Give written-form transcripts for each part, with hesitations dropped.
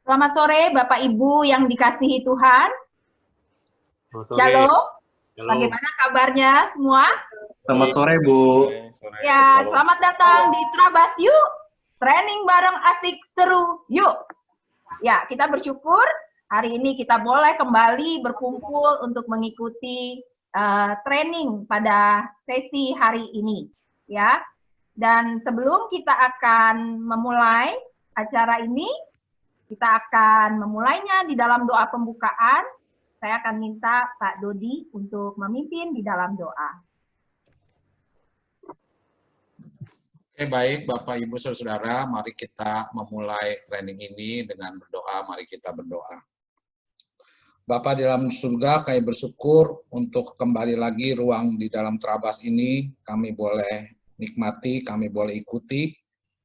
Selamat sore Bapak Ibu yang dikasihi Tuhan. Selamat sore. Shalom. Halo. Bagaimana kabarnya semua? Selamat sore, Bu. Ya, selamat datang di Trabas Yuk. Training bareng asik seru yuk. Ya, kita bersyukur hari ini kita boleh kembali berkumpul untuk mengikuti training pada sesi hari ini. Ya, dan sebelum kita akan memulai acara ini, kita akan memulainya di dalam doa pembukaan. Saya akan minta Pak Dodi untuk memimpin di dalam doa. Oke, baik Bapak Ibu Saudara, mari kita memulai training ini dengan berdoa. Mari kita berdoa. Bapa di dalam surga, kami bersyukur untuk kembali lagi ruang di dalam Trabas ini. Kami boleh nikmati, kami boleh ikuti.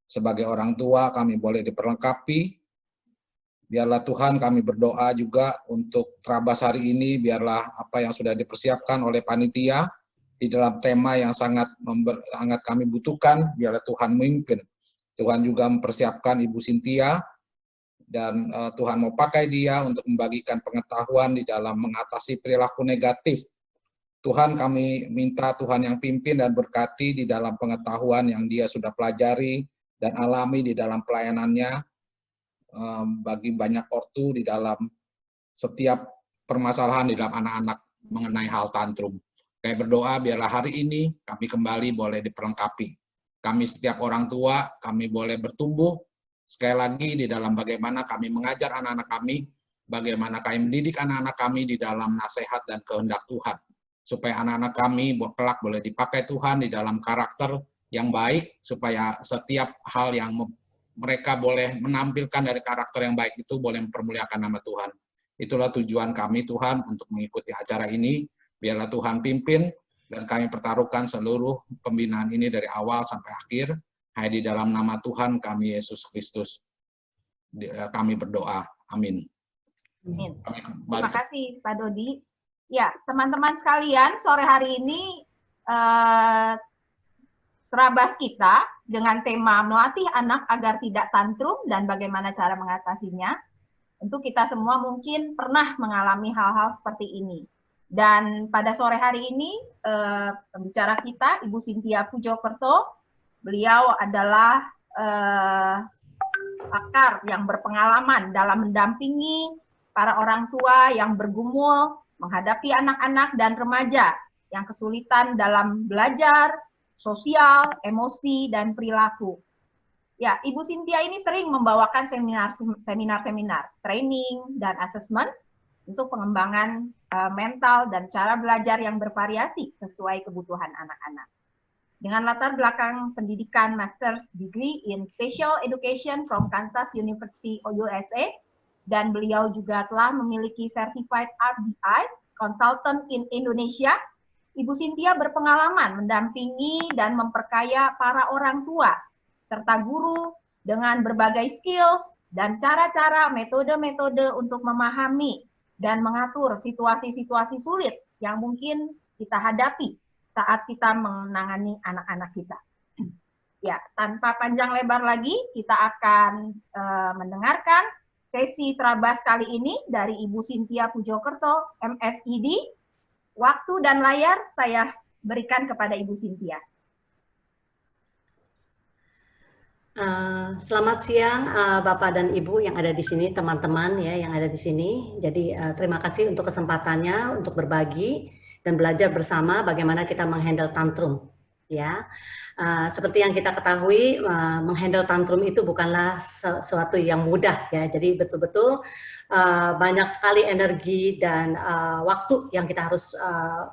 Sebagai orang tua, kami boleh diperlengkapi. Biarlah Tuhan kami berdoa juga untuk Trabas hari ini, biarlah apa yang sudah dipersiapkan oleh panitia di dalam tema yang sangat kami butuhkan, biarlah Tuhan memimpin. Tuhan juga mempersiapkan Ibu Cynthia, dan Tuhan mau pakai dia untuk membagikan pengetahuan di dalam mengatasi perilaku negatif. Tuhan, kami minta Tuhan yang pimpin dan berkati di dalam pengetahuan yang dia sudah pelajari dan alami di dalam pelayanannya, bagi banyak ortu di dalam setiap permasalahan di dalam anak-anak mengenai hal tantrum. Kami berdoa biarlah hari ini kami kembali boleh diperlengkapi. Kami setiap orang tua, kami boleh bertumbuh sekali lagi di dalam bagaimana kami mengajar anak-anak kami, bagaimana kami mendidik anak-anak kami di dalam nasihat dan kehendak Tuhan. Supaya anak-anak kami kelak boleh dipakai Tuhan di dalam karakter yang baik, supaya setiap hal yang mereka boleh menampilkan dari karakter yang baik itu boleh mempermuliakan nama Tuhan. Itulah tujuan kami Tuhan untuk mengikuti acara ini. Biarlah Tuhan pimpin dan kami pertaruhkan seluruh pembinaan ini dari awal sampai akhir. Hanya di dalam nama Tuhan kami Yesus Kristus kami berdoa. Amin. Amin. Terima kasih Pak Dodi. Ya, teman-teman sekalian, sore hari ini Trabas kita dengan tema melatih anak agar tidak tantrum dan bagaimana cara mengatasinya. Tentu kita semua mungkin pernah mengalami hal-hal seperti ini. Dan pada sore hari ini, pembicara kita, Ibu Cynthia Pujokerto, beliau adalah pakar yang berpengalaman dalam mendampingi para orang tua yang bergumul menghadapi anak-anak dan remaja yang kesulitan dalam belajar, sosial, emosi, dan perilaku. Ya, Ibu Cynthia ini sering membawakan seminar-seminar, training, dan assessment untuk pengembangan mental dan cara belajar yang bervariasi sesuai kebutuhan anak-anak. Dengan latar belakang pendidikan Master's Degree in Special Education from Kansas University, USA, dan beliau juga telah memiliki Certified RBI, Consultant in Indonesia, Ibu Cynthia berpengalaman mendampingi dan memperkaya para orang tua, serta guru dengan berbagai skills dan cara-cara metode-metode untuk memahami dan mengatur situasi-situasi sulit yang mungkin kita hadapi saat kita menangani anak-anak kita. Ya, tanpa panjang lebar lagi, kita akan mendengarkan sesi Trabas kali ini dari Ibu Cynthia Pujokerto, MSID. Waktu dan layar saya berikan kepada Ibu Cynthia. Selamat siang Bapak dan Ibu yang ada di sini, teman-teman ya yang ada di sini. Jadi terima kasih untuk kesempatannya untuk berbagi dan belajar bersama bagaimana kita menghandle tantrum ya. Seperti yang kita ketahui, menghandle tantrum itu bukanlah sesuatu yang mudah ya. Jadi betul-betul banyak sekali energi dan waktu yang kita harus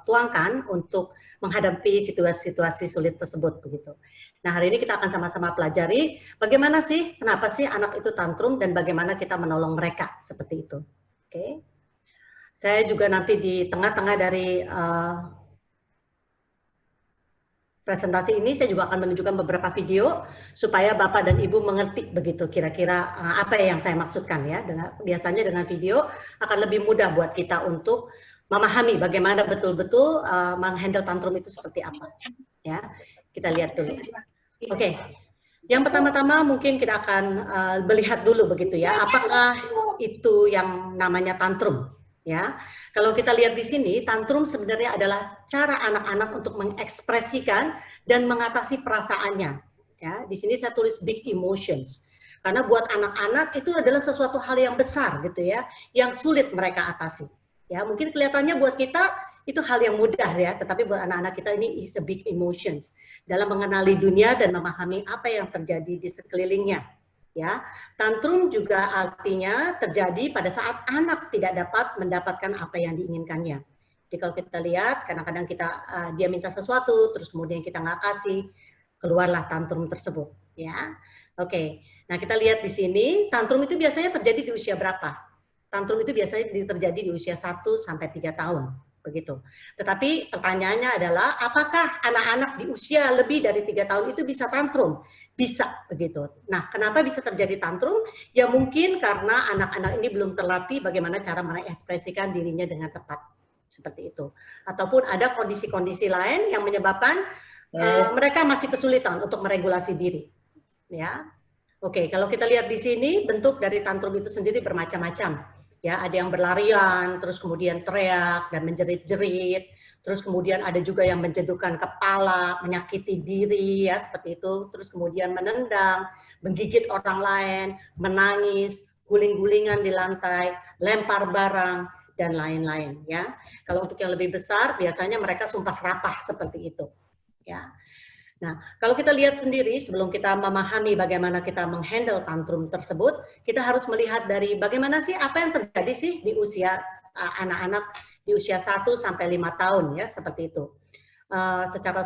tuangkan untuk menghadapi situasi-situasi sulit tersebut begitu. Nah, hari ini kita akan sama-sama pelajari bagaimana sih, kenapa sih anak itu tantrum dan bagaimana kita menolong mereka seperti itu. Oke. Saya juga nanti di tengah-tengah dari presentasi ini saya juga akan menunjukkan beberapa video supaya Bapak dan Ibu mengerti begitu kira-kira apa yang saya maksudkan ya. Biasanya dengan video akan lebih mudah buat kita untuk memahami bagaimana betul-betul menghandle tantrum itu seperti apa. Ya, kita lihat dulu. Oke, yang pertama-tama mungkin kita akan melihat dulu begitu ya. Apakah itu yang namanya tantrum. Ya, kalau kita lihat di sini, tantrum sebenarnya adalah cara anak-anak untuk mengekspresikan dan mengatasi perasaannya. Ya, di sini saya tulis big emotions. Karena buat anak-anak itu adalah sesuatu hal yang besar gitu ya, yang sulit mereka atasi. Ya, mungkin kelihatannya buat kita itu hal yang mudah ya, tetapi buat anak-anak kita ini is a big emotions dalam mengenali dunia dan memahami apa yang terjadi di sekelilingnya. Ya, tantrum juga artinya terjadi pada saat anak tidak dapat mendapatkan apa yang diinginkannya. Jadi kalau kita lihat, kadang-kadang dia minta sesuatu, terus kemudian kita nggak kasih, keluarlah tantrum tersebut. Ya, oke. Nah kita lihat di sini, tantrum itu biasanya terjadi di usia berapa? Tantrum itu biasanya terjadi di usia 1 sampai 3 tahun. Begitu. Tetapi pertanyaannya adalah, apakah anak-anak di usia lebih dari 3 tahun itu bisa tantrum? Bisa, begitu. Nah, kenapa bisa terjadi tantrum? Ya mungkin karena anak-anak ini belum terlatih bagaimana cara mengekspresikan dirinya dengan tepat. Seperti itu. Ataupun ada kondisi-kondisi lain yang menyebabkan mereka masih kesulitan untuk meregulasi diri. Ya. Oke, kalau kita lihat di sini, bentuk dari tantrum itu sendiri bermacam-macam. Ya, ada yang berlarian, terus kemudian teriak dan menjerit-jerit, terus kemudian ada juga yang menjedukkan kepala, menyakiti diri, ya seperti itu, terus kemudian menendang, menggigit orang lain, menangis, guling-gulingan di lantai, lempar barang, dan lain-lain. Ya, kalau untuk yang lebih besar, biasanya mereka sumpah serapah seperti itu. Ya. Nah, kalau kita lihat sendiri, sebelum kita memahami bagaimana kita menghandle tantrum tersebut, kita harus melihat dari bagaimana sih, apa yang terjadi sih di usia anak-anak di usia 1 sampai 5 tahun, ya, seperti itu. Secara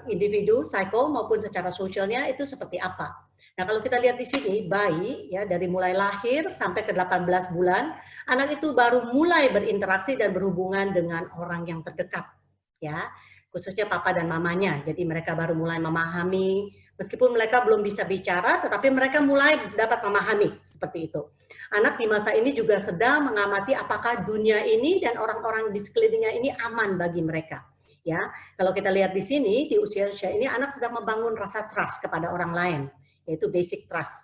individu, psiko, maupun secara sosialnya itu seperti apa. Nah, kalau kita lihat di sini, bayi, ya, dari mulai lahir sampai ke 18 bulan, anak itu baru mulai berinteraksi dan berhubungan dengan orang yang terdekat, ya. Khususnya papa dan mamanya. Jadi mereka baru mulai memahami, meskipun mereka belum bisa bicara, tetapi mereka mulai dapat memahami, seperti itu. Anak di masa ini juga sedang mengamati apakah dunia ini dan orang-orang di sekelilingnya ini aman bagi mereka. Ya, kalau kita lihat di sini, di usia-usia ini anak sedang membangun rasa trust kepada orang lain, yaitu basic trust.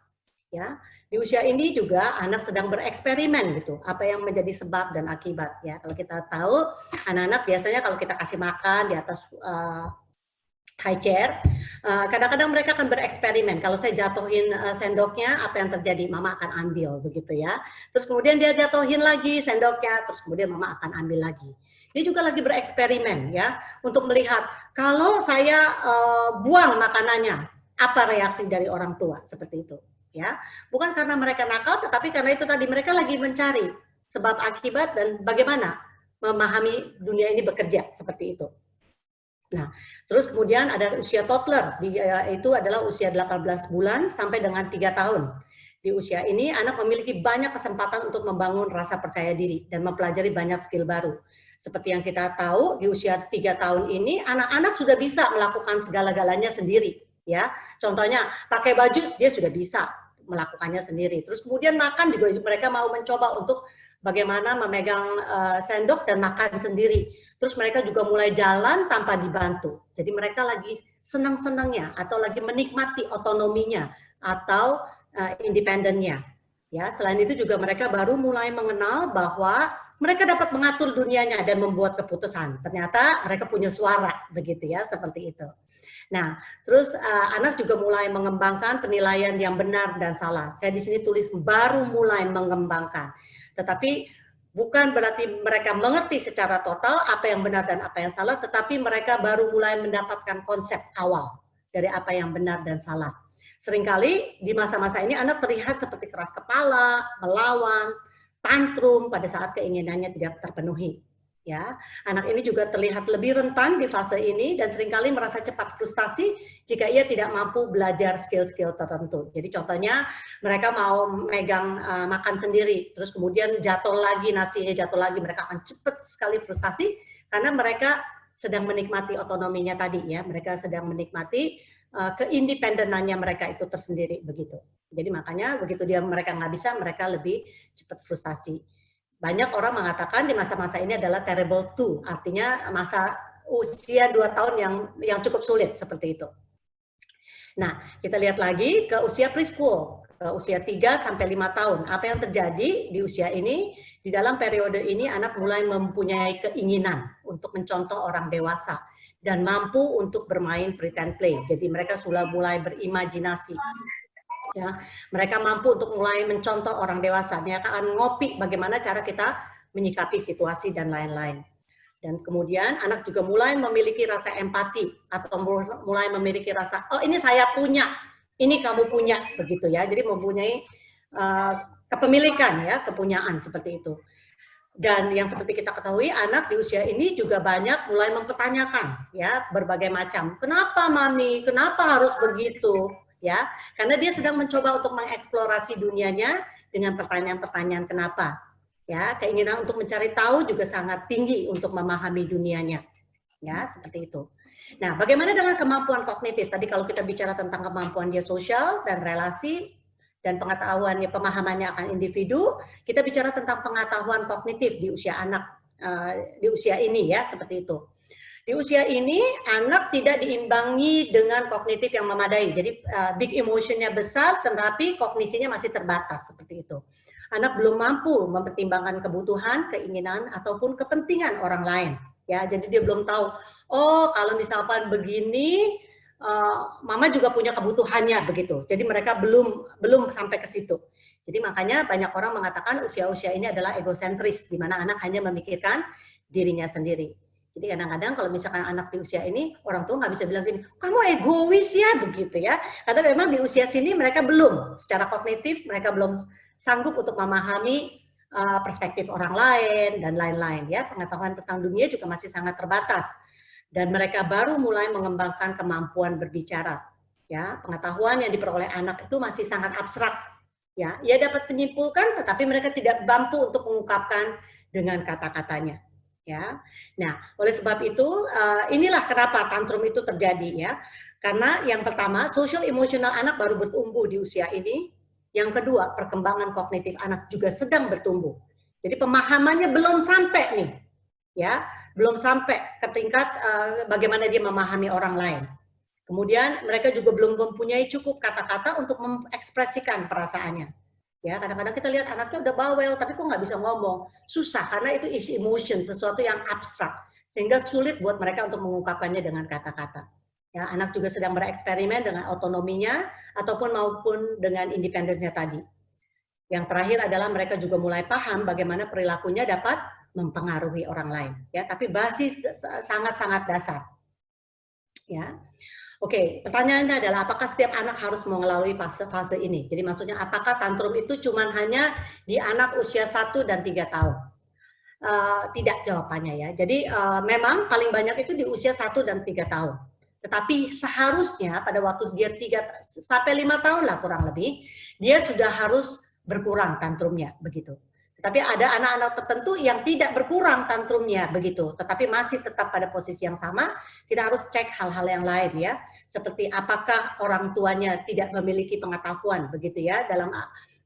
Ya, di usia ini juga anak sedang bereksperimen gitu, apa yang menjadi sebab dan akibat. Ya, kalau kita tahu anak-anak biasanya kalau kita kasih makan di atas high chair, kadang-kadang mereka akan bereksperimen. Kalau saya jatuhin sendoknya, apa yang terjadi? Mama akan ambil, begitu ya. Terus kemudian dia jatuhin lagi sendoknya, terus kemudian mama akan ambil lagi. Dia juga lagi bereksperimen ya, untuk melihat kalau saya buang makanannya, apa reaksi dari orang tua, seperti itu. Ya, bukan karena mereka nakal, tetapi karena itu tadi mereka lagi mencari sebab akibat dan bagaimana memahami dunia ini bekerja, seperti itu. Nah, terus kemudian ada usia toddler, itu adalah usia 18 bulan sampai dengan 3 tahun. Di usia ini anak memiliki banyak kesempatan untuk membangun rasa percaya diri dan mempelajari banyak skill baru. Seperti yang kita tahu, di usia 3 tahun ini anak-anak sudah bisa melakukan segala-galanya sendiri. Ya, contohnya pakai baju dia sudah bisa melakukannya sendiri. Terus kemudian makan juga mereka mau mencoba untuk bagaimana memegang sendok dan makan sendiri. Terus mereka juga mulai jalan tanpa dibantu. Jadi mereka lagi senang-senangnya atau lagi menikmati otonominya atau independennya. Ya, selain itu juga mereka baru mulai mengenal bahwa mereka dapat mengatur dunianya dan membuat keputusan. Ternyata mereka punya suara, begitu ya, seperti itu. Nah, terus anak juga mulai mengembangkan penilaian yang benar dan salah. Saya di sini tulis baru mulai mengembangkan. Tetapi bukan berarti mereka mengerti secara total apa yang benar dan apa yang salah, tetapi mereka baru mulai mendapatkan konsep awal dari apa yang benar dan salah. Seringkali di masa-masa ini anak terlihat seperti keras kepala, melawan, tantrum pada saat keinginannya tidak terpenuhi. Ya, anak ini juga terlihat lebih rentan di fase ini dan seringkali merasa cepat frustasi jika ia tidak mampu belajar skill-skill tertentu. Jadi contohnya mereka mau megang makan sendiri, terus kemudian jatuh lagi nasinya, jatuh lagi, mereka akan cepat sekali frustasi karena mereka sedang menikmati otonominya tadi ya, mereka sedang menikmati keindependenannya mereka itu tersendiri begitu. Jadi makanya begitu mereka nggak bisa, mereka lebih cepat frustasi. Banyak orang mengatakan di masa-masa ini adalah terrible 2, artinya masa usia 2 tahun yang cukup sulit seperti itu. Nah, kita lihat lagi ke usia preschool. usia 3 sampai 5 tahun. Apa yang terjadi di usia ini? Di dalam periode ini anak mulai mempunyai keinginan untuk mencontoh orang dewasa dan mampu untuk bermain pretend play. Jadi mereka sudah mulai berimajinasi. Ya, mereka mampu untuk mulai mencontoh orang dewasa. Mereka akan ngopi bagaimana cara kita menyikapi situasi dan lain-lain. Dan kemudian anak juga mulai memiliki rasa empati atau mulai memiliki rasa, oh ini saya punya, ini kamu punya, begitu ya. Jadi mempunyai kepemilikan ya, kepunyaan seperti itu. Dan yang seperti kita ketahui, anak di usia ini juga banyak mulai mempertanyakan ya berbagai macam. Kenapa mami? Kenapa harus begitu? Ya, karena dia sedang mencoba untuk mengeksplorasi dunianya dengan pertanyaan-pertanyaan kenapa. Ya, keinginan untuk mencari tahu juga sangat tinggi untuk memahami dunianya. Ya, seperti itu. Nah, bagaimana dengan kemampuan kognitif? Tadi kalau kita bicara tentang kemampuan dia sosial dan relasi dan pengetahuannya, pemahamannya akan individu, kita bicara tentang pengetahuan kognitif di usia anak, di usia ini ya, seperti itu. Di usia ini, anak tidak diimbangi dengan kognitif yang memadai. Jadi, big emotionnya besar, tetapi kognisinya masih terbatas, seperti itu. Anak belum mampu mempertimbangkan kebutuhan, keinginan, ataupun kepentingan orang lain. Ya, jadi dia belum tahu, oh kalau misalkan begini, mama juga punya kebutuhannya begitu. Jadi mereka belum sampai ke situ. Jadi makanya banyak orang mengatakan usia-usia ini adalah egosentris, di mana anak hanya memikirkan dirinya sendiri. Jadi kadang-kadang kalau misalkan anak di usia ini, orang tua nggak bisa bilang gini, kamu egois ya begitu ya. Karena memang di usia sini mereka belum, secara kognitif mereka belum sanggup untuk memahami perspektif orang lain dan lain-lain ya. Pengetahuan tentang dunia juga masih sangat terbatas dan mereka baru mulai mengembangkan kemampuan berbicara ya. Pengetahuan yang diperoleh anak itu masih sangat abstrak ya. Ia dapat menyimpulkan tetapi mereka tidak mampu untuk mengungkapkan dengan kata-katanya ya. Nah, oleh sebab itu inilah kenapa tantrum itu terjadi ya. Karena yang pertama, social emotional anak baru bertumbuh di usia ini. Yang kedua, perkembangan kognitif anak juga sedang bertumbuh. Jadi pemahamannya belum sampai nih, ya, belum sampai ke tingkat bagaimana dia memahami orang lain. Kemudian mereka juga belum mempunyai cukup kata-kata untuk mengekspresikan perasaannya. Ya, kadang-kadang kita lihat anaknya udah bawel, tapi kok nggak bisa ngomong. Susah karena itu is emotion, sesuatu yang abstrak, sehingga sulit buat mereka untuk mengungkapkannya dengan kata-kata. Ya, anak juga sedang bereksperimen dengan otonominya ataupun maupun dengan independensinya tadi. Yang terakhir adalah mereka juga mulai paham bagaimana perilakunya dapat mempengaruhi orang lain. Ya, tapi basis sangat-sangat dasar. Ya, oke. Pertanyaannya adalah apakah setiap anak harus mengalami fase ini? Jadi maksudnya apakah tantrum itu cuma hanya di anak usia 1 dan 3 tahun? Tidak jawabannya ya. Jadi memang paling banyak itu di usia 1 dan 3 tahun. Tetapi seharusnya pada waktu dia 3 sampai 5 tahun lah kurang lebih, dia sudah harus berkurang tantrumnya begitu. Tetapi ada anak-anak tertentu yang tidak berkurang tantrumnya begitu, tetapi masih tetap pada posisi yang sama. Kita harus cek hal-hal yang lain ya, seperti apakah orang tuanya tidak memiliki pengetahuan begitu ya dalam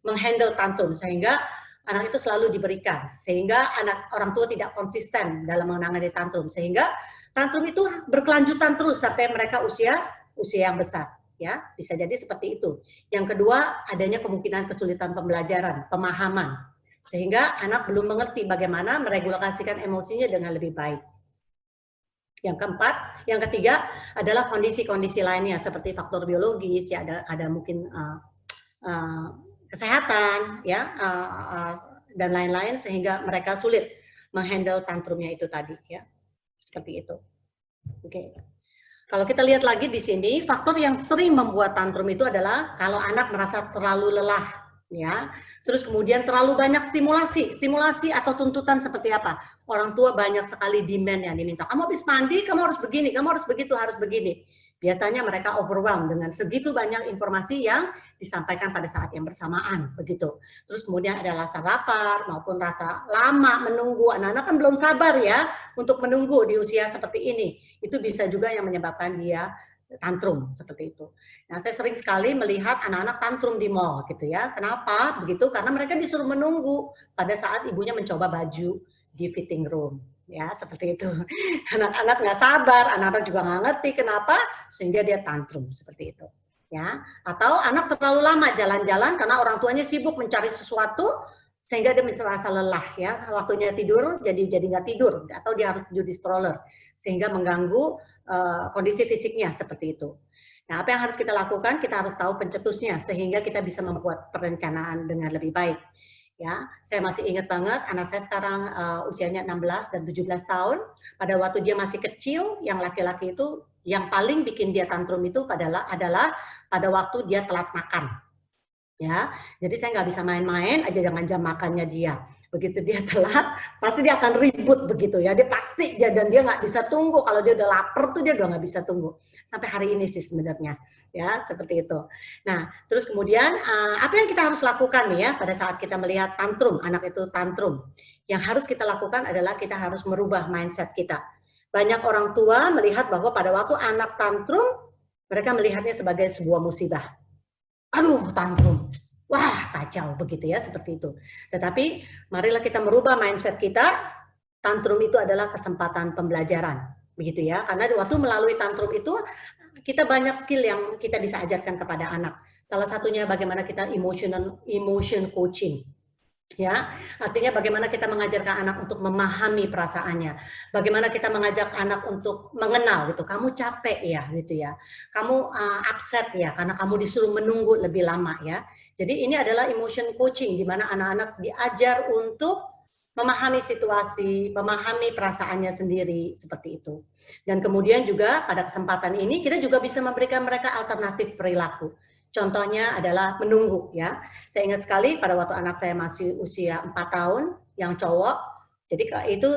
menghandle tantrum sehingga anak itu selalu diberikan, sehingga orang tua tidak konsisten dalam menangani tantrum sehingga tantrum itu berkelanjutan terus sampai mereka usia yang besar, ya bisa jadi seperti itu. Yang kedua, adanya kemungkinan kesulitan pembelajaran, pemahaman, sehingga anak belum mengerti bagaimana meregulasikan emosinya dengan lebih baik. Yang keempat, yang ketiga adalah kondisi-kondisi lainnya seperti faktor biologis, ya ada mungkin kesehatan, ya dan lain-lain sehingga mereka sulit menghandle tantrumnya itu tadi, ya. Seperti itu. Oke. Kalau kita lihat lagi di sini, faktor yang sering membuat tantrum itu adalah kalau anak merasa terlalu lelah, ya. Terus kemudian terlalu banyak stimulasi atau tuntutan seperti apa? Orang tua banyak sekali demand yang diminta. Kamu habis mandi, kamu harus begini, kamu harus begitu, harus begini. Biasanya mereka overwhelmed dengan segitu banyak informasi yang disampaikan pada saat yang bersamaan, begitu. Terus kemudian ada rasa lapar maupun rasa lama menunggu. Anak-anak kan belum sabar ya untuk menunggu di usia seperti ini. Itu bisa juga yang menyebabkan dia tantrum seperti itu. Nah, saya sering sekali melihat anak-anak tantrum di mall gitu ya. Kenapa? Begitu karena mereka disuruh menunggu pada saat ibunya mencoba baju di fitting room. Ya, seperti itu. Anak-anak nggak sabar, anak-anak juga nggak ngerti kenapa, sehingga dia tantrum seperti itu. ya, atau anak terlalu lama jalan-jalan karena orang tuanya sibuk mencari sesuatu sehingga dia merasa lelah, ya, waktunya tidur jadi nggak tidur, atau dia harus tidur di stroller sehingga mengganggu kondisi fisiknya seperti itu. Nah, apa yang harus kita lakukan? Kita harus tahu pencetusnya sehingga kita bisa membuat perencanaan dengan lebih baik. Ya, saya masih ingat banget anak saya sekarang usianya 16 dan 17 tahun. Pada waktu dia masih kecil, yang laki-laki itu yang paling bikin dia tantrum itu adalah pada waktu dia telat makan. Ya, jadi saya nggak bisa main-main aja dengan jam makannya dia. Begitu dia telat, pasti dia akan ribut begitu ya. Dia pasti dan dia nggak bisa tunggu. Kalau dia udah lapar tuh dia udah nggak bisa tunggu. Sampai hari ini sih sebenarnya, ya seperti itu. Nah, terus kemudian apa yang kita harus lakukan nih ya pada saat kita melihat tantrum, anak itu tantrum. Yang harus kita lakukan adalah kita harus merubah mindset kita. Banyak orang tua melihat bahwa pada waktu anak tantrum, mereka melihatnya sebagai sebuah musibah. Aduh, tantrum. Wah, kacau begitu ya, seperti itu. Tetapi marilah kita merubah mindset kita. Tantrum itu adalah kesempatan pembelajaran, begitu ya. Karena waktu melalui tantrum itu kita banyak skill yang kita bisa ajarkan kepada anak. Salah satunya bagaimana kita emotion coaching. Ya, artinya bagaimana kita mengajarkan anak untuk memahami perasaannya, bagaimana kita mengajak anak untuk mengenal gitu, kamu capek ya gitu ya, kamu upset ya karena kamu disuruh menunggu lebih lama ya. Jadi ini adalah emotion coaching di mana anak-anak diajar untuk memahami situasi, memahami perasaannya sendiri seperti itu. Dan kemudian juga pada kesempatan ini kita juga bisa memberikan mereka alternatif perilaku. Contohnya adalah menunggu ya. Saya ingat sekali pada waktu anak saya masih usia 4 tahun, yang cowok, jadi itu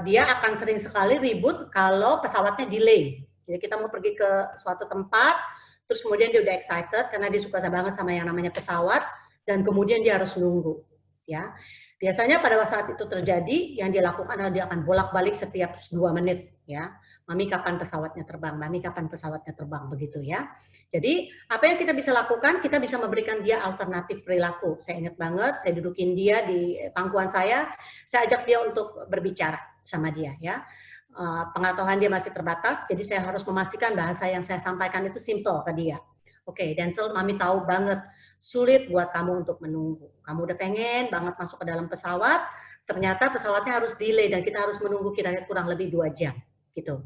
dia akan sering sekali ribut kalau pesawatnya delay. Jadi kita mau pergi ke suatu tempat, terus kemudian dia udah excited karena dia suka banget sama yang namanya pesawat, dan kemudian dia harus nunggu. Ya, biasanya pada saat itu terjadi, yang dia lakukan adalah dia akan bolak-balik setiap 2 menit. Ya, mami kapan pesawatnya terbang, mami kapan pesawatnya terbang, begitu ya. Jadi, apa yang kita bisa lakukan? Kita bisa memberikan dia alternatif perilaku. Saya ingat banget, saya dudukin dia di pangkuan saya ajak dia untuk berbicara sama dia. Ya, pengetahuan dia masih terbatas, jadi saya harus memastikan bahasa yang saya sampaikan itu simple ke dia. Oke, Denzel, mami tahu banget, sulit buat kamu untuk menunggu. Kamu udah pengen banget masuk ke dalam pesawat, ternyata pesawatnya harus delay dan kita harus menunggu kira-kira kurang lebih 2 jam. Gitu.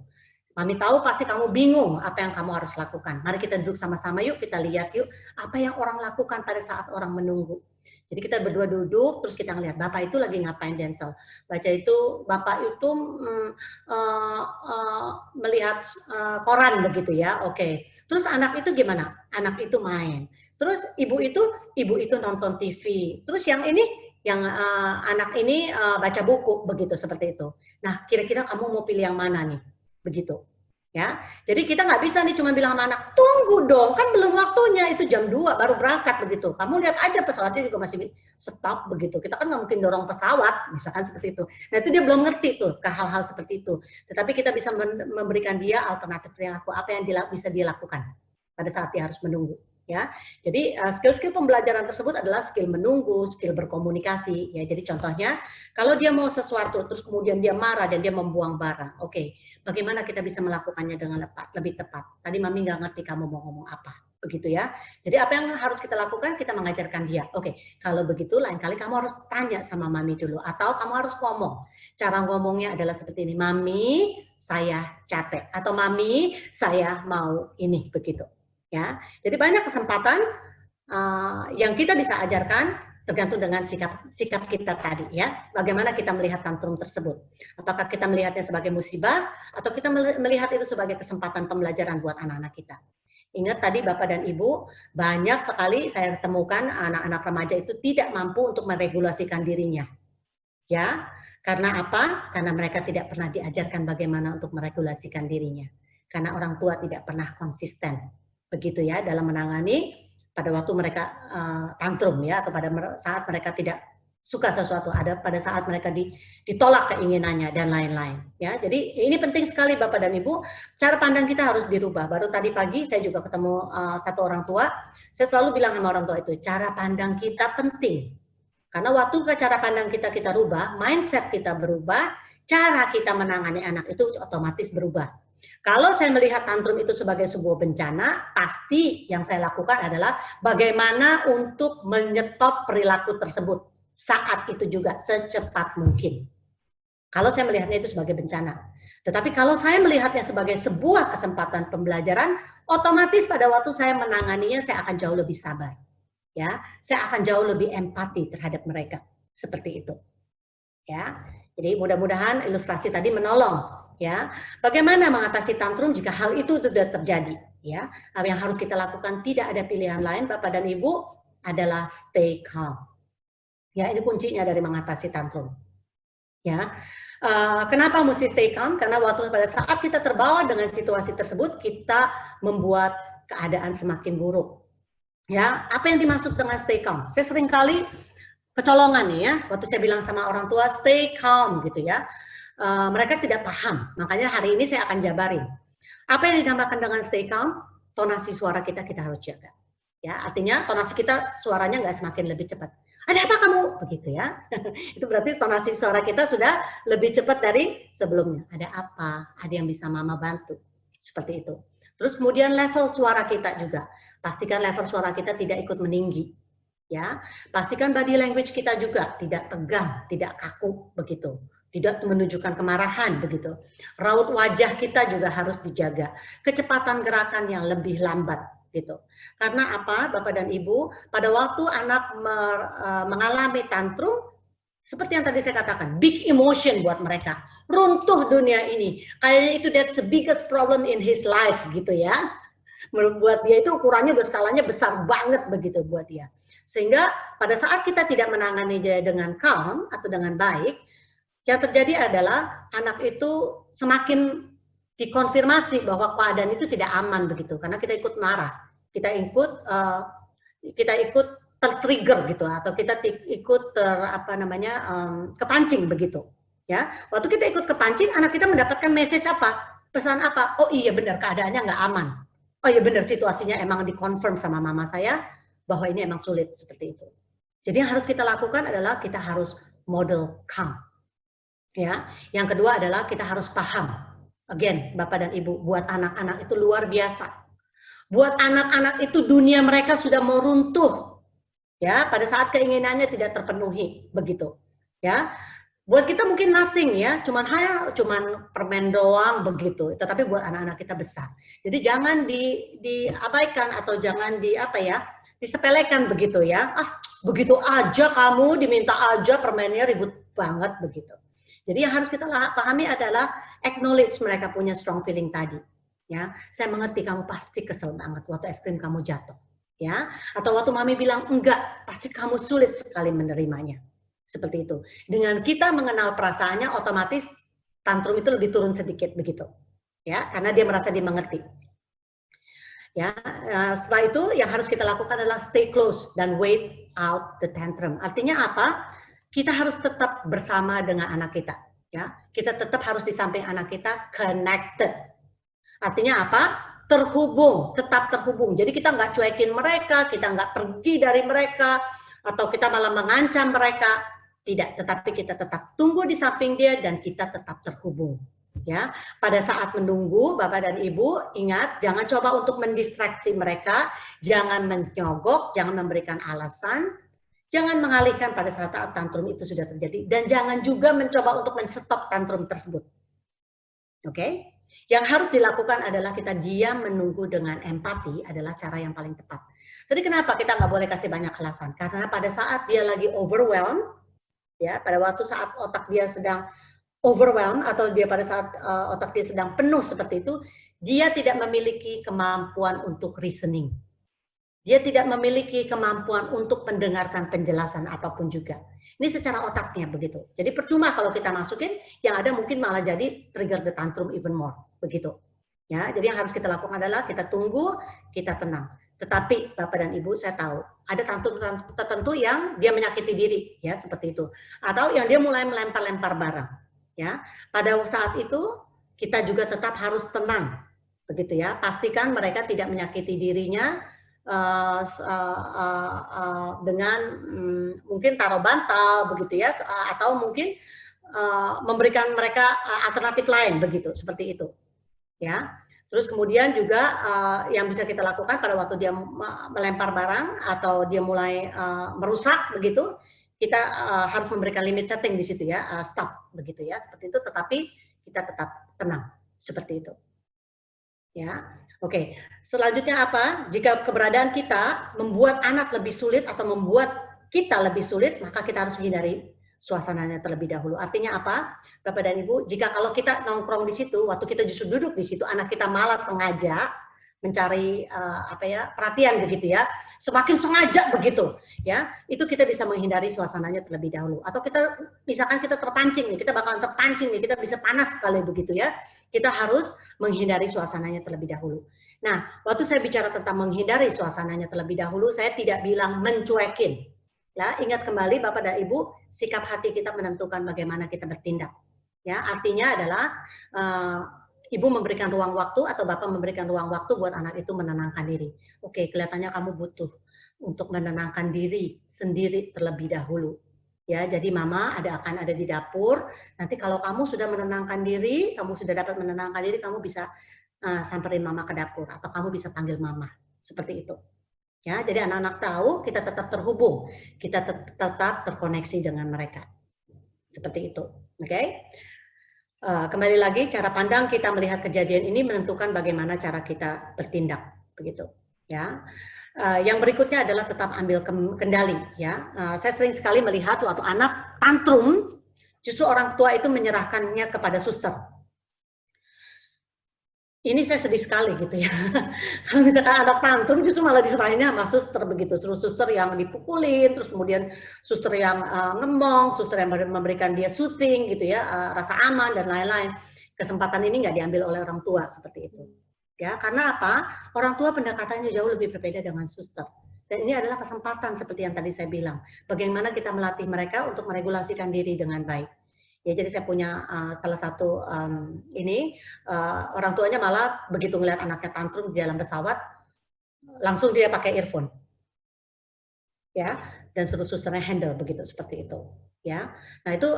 Mami tahu pasti kamu bingung apa yang kamu harus lakukan. Mari kita duduk sama-sama yuk, kita lihat yuk apa yang orang lakukan pada saat orang menunggu. Jadi kita berdua duduk, terus kita ngelihat Bapak itu lagi ngapain, Denzel. Bapak itu melihat koran begitu ya. Oke. Terus anak itu gimana? Anak itu main. Terus ibu itu nonton TV. Terus yang anak ini baca buku begitu, seperti itu. Nah, kira-kira kamu mau pilih yang mana nih? Begitu ya. Jadi kita nggak bisa nih cuma bilang sama anak, tunggu dong, kan belum waktunya, itu jam 2 baru berangkat begitu. Kamu lihat aja pesawatnya juga masih stop begitu. Kita kan nggak mungkin dorong pesawat, misalkan seperti itu. Nah, itu dia belum ngerti tuh ke hal-hal seperti itu. Tetapi kita bisa memberikan dia alternatif perilaku apa yang bisa dia lakukan pada saat dia harus menunggu. Ya, jadi skill-skill pembelajaran tersebut adalah skill menunggu, skill berkomunikasi. Ya, jadi contohnya, kalau dia mau sesuatu, terus kemudian dia marah dan dia membuang barang, oke, bagaimana kita bisa melakukannya dengan lebih tepat? Tadi mami nggak ngerti kamu mau ngomong apa, begitu ya. Jadi apa yang harus kita lakukan? Kita mengajarkan dia. Oke, kalau begitu lain kali kamu harus tanya sama mami dulu, atau kamu harus ngomong. Cara ngomongnya adalah seperti ini, mami, saya capek, atau mami, saya mau ini, begitu. Ya, jadi banyak kesempatan yang kita bisa ajarkan tergantung dengan sikap kita tadi ya. Bagaimana kita melihat tantrum tersebut? Apakah kita melihatnya sebagai musibah atau kita melihat itu sebagai kesempatan pembelajaran buat anak-anak kita? Ingat tadi Bapak dan Ibu, banyak sekali saya temukan anak-anak remaja itu tidak mampu untuk meregulasikan dirinya. Ya, karena apa? Karena mereka tidak pernah diajarkan bagaimana untuk meregulasikan dirinya. Karena orang tua tidak pernah konsisten. Begitu ya, dalam menangani pada waktu mereka tantrum ya, atau pada saat mereka tidak suka sesuatu, ada pada saat mereka ditolak keinginannya dan lain-lain ya. Jadi ini penting sekali Bapak dan Ibu, cara pandang kita harus dirubah. Baru tadi pagi saya juga ketemu satu orang tua, saya selalu bilang sama orang tua itu, cara pandang kita penting. Karena waktu cara pandang kita rubah, mindset kita berubah, cara kita menangani anak itu otomatis berubah. Kalau saya melihat tantrum itu sebagai sebuah bencana, pasti yang saya lakukan adalah bagaimana untuk menyetop perilaku tersebut saat itu juga secepat mungkin. Kalau saya melihatnya itu sebagai bencana. Tetapi kalau saya melihatnya sebagai sebuah kesempatan pembelajaran, otomatis pada waktu saya menanganinya saya akan jauh lebih sabar. Ya, saya akan jauh lebih empati terhadap mereka. Seperti itu. Ya. Jadi mudah-mudahan ilustrasi tadi menolong. Ya, bagaimana mengatasi tantrum jika hal itu sudah terjadi? Ya, yang harus kita lakukan tidak ada pilihan lain, Bapak dan Ibu, adalah stay calm. Ya, ini kuncinya dari mengatasi tantrum. Ya, kenapa mesti stay calm? Karena waktu pada saat kita terbawa dengan situasi tersebut, kita membuat keadaan semakin buruk. Ya, apa yang dimaksud dengan stay calm? Saya sering kali kecolongan nih ya, waktu saya bilang sama orang tua stay calm gitu ya. Mereka tidak paham, makanya hari ini saya akan jabarin. Apa yang dinamakan dengan stay calm? Tonasi suara kita harus jaga. Ya, artinya tonasi kita suaranya nggak semakin lebih cepat. Ada apa kamu? Begitu ya. Itu berarti tonasi suara kita sudah lebih cepat dari sebelumnya. Ada apa? Ada yang bisa mama bantu? Seperti itu. Terus kemudian level suara kita juga. Pastikan level suara kita tidak ikut meninggi. Ya, pastikan body language kita juga tidak tegang, tidak kaku begitu. Tidak menunjukkan kemarahan begitu. Raut wajah kita juga harus dijaga. Kecepatan gerakan yang lebih lambat gitu. Karena apa, Bapak dan Ibu, pada waktu anak mengalami tantrum, seperti yang tadi saya katakan, big emotion buat mereka. Runtuh dunia ini. Kayaknya itu that's the biggest problem in his life gitu ya. Buat dia itu ukurannya skalanya besar banget begitu buat dia. Sehingga pada saat kita tidak menangani dia dengan calm atau dengan baik, yang terjadi adalah anak itu semakin dikonfirmasi bahwa keadaan itu tidak aman begitu, karena kita ikut marah, kita ikut tertrigger gitu, atau kita ikut kepancing begitu. Ya, waktu kita ikut kepancing, anak kita mendapatkan message apa? Pesan apa? Oh iya benar, keadaannya nggak aman. Oh iya benar, situasinya emang dikonfirm sama mama saya bahwa ini emang sulit seperti itu. Jadi yang harus kita lakukan adalah kita harus model calm. Ya, yang kedua adalah kita harus paham. Again, Bapak dan Ibu, buat anak-anak itu luar biasa. Buat anak-anak itu dunia mereka sudah mau runtuh. Ya, pada saat keinginannya tidak terpenuhi, begitu. Ya. Buat kita mungkin nothing ya, cuman permen doang begitu. Tetapi buat anak-anak kita besar. Jadi jangan diabaikan atau jangan disepelekan begitu ya. Ah, begitu aja kamu diminta aja permennya ribut banget begitu. Jadi yang harus kita pahami adalah acknowledge mereka punya strong feeling tadi. Ya, saya mengerti kamu pasti kesel banget waktu es krim kamu jatuh. Ya, atau waktu mami bilang enggak, pasti kamu sulit sekali menerimanya. Seperti itu. Dengan kita mengenal perasaannya, otomatis tantrum itu lebih turun sedikit begitu. Ya, karena dia merasa dimengerti. Ya, setelah itu yang harus kita lakukan adalah stay close dan wait out the tantrum. Artinya apa? Kita harus tetap bersama dengan anak kita. Ya, kita tetap harus di samping anak kita, connected. Artinya apa? Terhubung, tetap terhubung. Jadi kita nggak cuekin mereka, kita nggak pergi dari mereka, atau kita malah mengancam mereka. Tidak, tetapi kita tetap tunggu di samping dia dan kita tetap terhubung. Ya, pada saat menunggu, Bapak dan Ibu, ingat jangan coba untuk mendistraksi mereka, jangan menyogok, jangan memberikan alasan. Jangan mengalihkan pada saat tantrum itu sudah terjadi. Dan jangan juga mencoba untuk men-stop tantrum tersebut. Oke? Yang harus dilakukan adalah kita diam menunggu dengan empati adalah cara yang paling tepat. Jadi kenapa kita nggak boleh kasih banyak alasan? Karena pada saat dia lagi overwhelmed, ya, pada waktu saat otak dia sedang overwhelmed atau dia pada saat otak dia sedang penuh seperti itu, dia tidak memiliki kemampuan untuk reasoning. Dia tidak memiliki kemampuan untuk mendengarkan penjelasan apapun juga. Ini secara otaknya begitu. Jadi percuma kalau kita masukin, yang ada mungkin malah jadi trigger the tantrum even more. Begitu. Ya, jadi yang harus kita lakukan adalah kita tunggu, kita tenang. Tetapi Bapak dan Ibu, saya tahu ada tantrum tertentu yang dia menyakiti diri, ya seperti itu. Atau yang dia mulai melempar-lempar barang. Ya, pada saat itu kita juga tetap harus tenang. Begitu ya. Pastikan mereka tidak menyakiti dirinya. Dengan mungkin taruh bantal begitu ya, atau mungkin memberikan mereka alternatif lain begitu, seperti itu ya. Terus kemudian juga yang bisa kita lakukan pada waktu dia melempar barang atau dia mulai merusak begitu, kita harus memberikan limit setting di situ ya, stop begitu ya, seperti itu. Tetapi kita tetap tenang seperti itu. Ya, oke. Selanjutnya apa? Jika keberadaan kita membuat anak lebih sulit atau membuat kita lebih sulit, maka kita harus hindari suasananya terlebih dahulu. Artinya apa? Bapak dan Ibu, jika kalau kita nongkrong di situ, waktu kita justru duduk di situ, anak kita malah sengaja mencari perhatian begitu ya, semakin sengaja begitu ya, itu kita bisa menghindari suasananya terlebih dahulu. Atau kita misalkan kita terpancing nih, kita bakalan terpancing nih, kita bisa panas sekali begitu ya, kita harus menghindari suasananya terlebih dahulu. Nah, waktu saya bicara tentang menghindari suasananya terlebih dahulu, saya tidak bilang mencuekin. Ya, ingat kembali Bapak dan Ibu, sikap hati kita menentukan bagaimana kita bertindak. Ya, artinya adalah Ibu memberikan ruang waktu atau Bapak memberikan ruang waktu buat anak itu menenangkan diri. Oke, kelihatannya kamu butuh untuk menenangkan diri sendiri terlebih dahulu. Ya, jadi Mama akan ada di dapur. Nanti kalau kamu sudah menenangkan diri, kamu sudah dapat menenangkan diri, kamu bisa samperin Mama ke dapur atau kamu bisa panggil Mama. Seperti itu. Ya, jadi anak-anak tahu kita tetap terhubung, kita tetap terkoneksi dengan mereka. Seperti itu. Oke? Kembali lagi, cara pandang kita melihat kejadian ini menentukan bagaimana cara kita bertindak, begitu. Ya, yang berikutnya adalah tetap ambil kendali. Ya, saya sering sekali melihat waktu anak tantrum, justru orang tua itu menyerahkannya kepada suster. Ini saya sedih sekali gitu ya. Kalau misalkan anak tantrum justru malah diserahinnya sama suster begitu. Suruh suster yang dipukulin, terus kemudian suster yang ngemong, suster yang memberikan dia soothing gitu ya, rasa aman dan lain-lain. Kesempatan ini nggak diambil oleh orang tua seperti itu. Ya, karena apa? Orang tua pendekatannya jauh lebih berbeda dengan suster. Dan ini adalah kesempatan seperti yang tadi saya bilang. Bagaimana kita melatih mereka untuk meregulasikan diri dengan baik. Ya, jadi saya punya salah satu orang tuanya malah begitu ngelihat anaknya tantrum di dalam pesawat, langsung dia pakai earphone, ya, dan suruh susternya handle begitu seperti itu, ya. Nah itu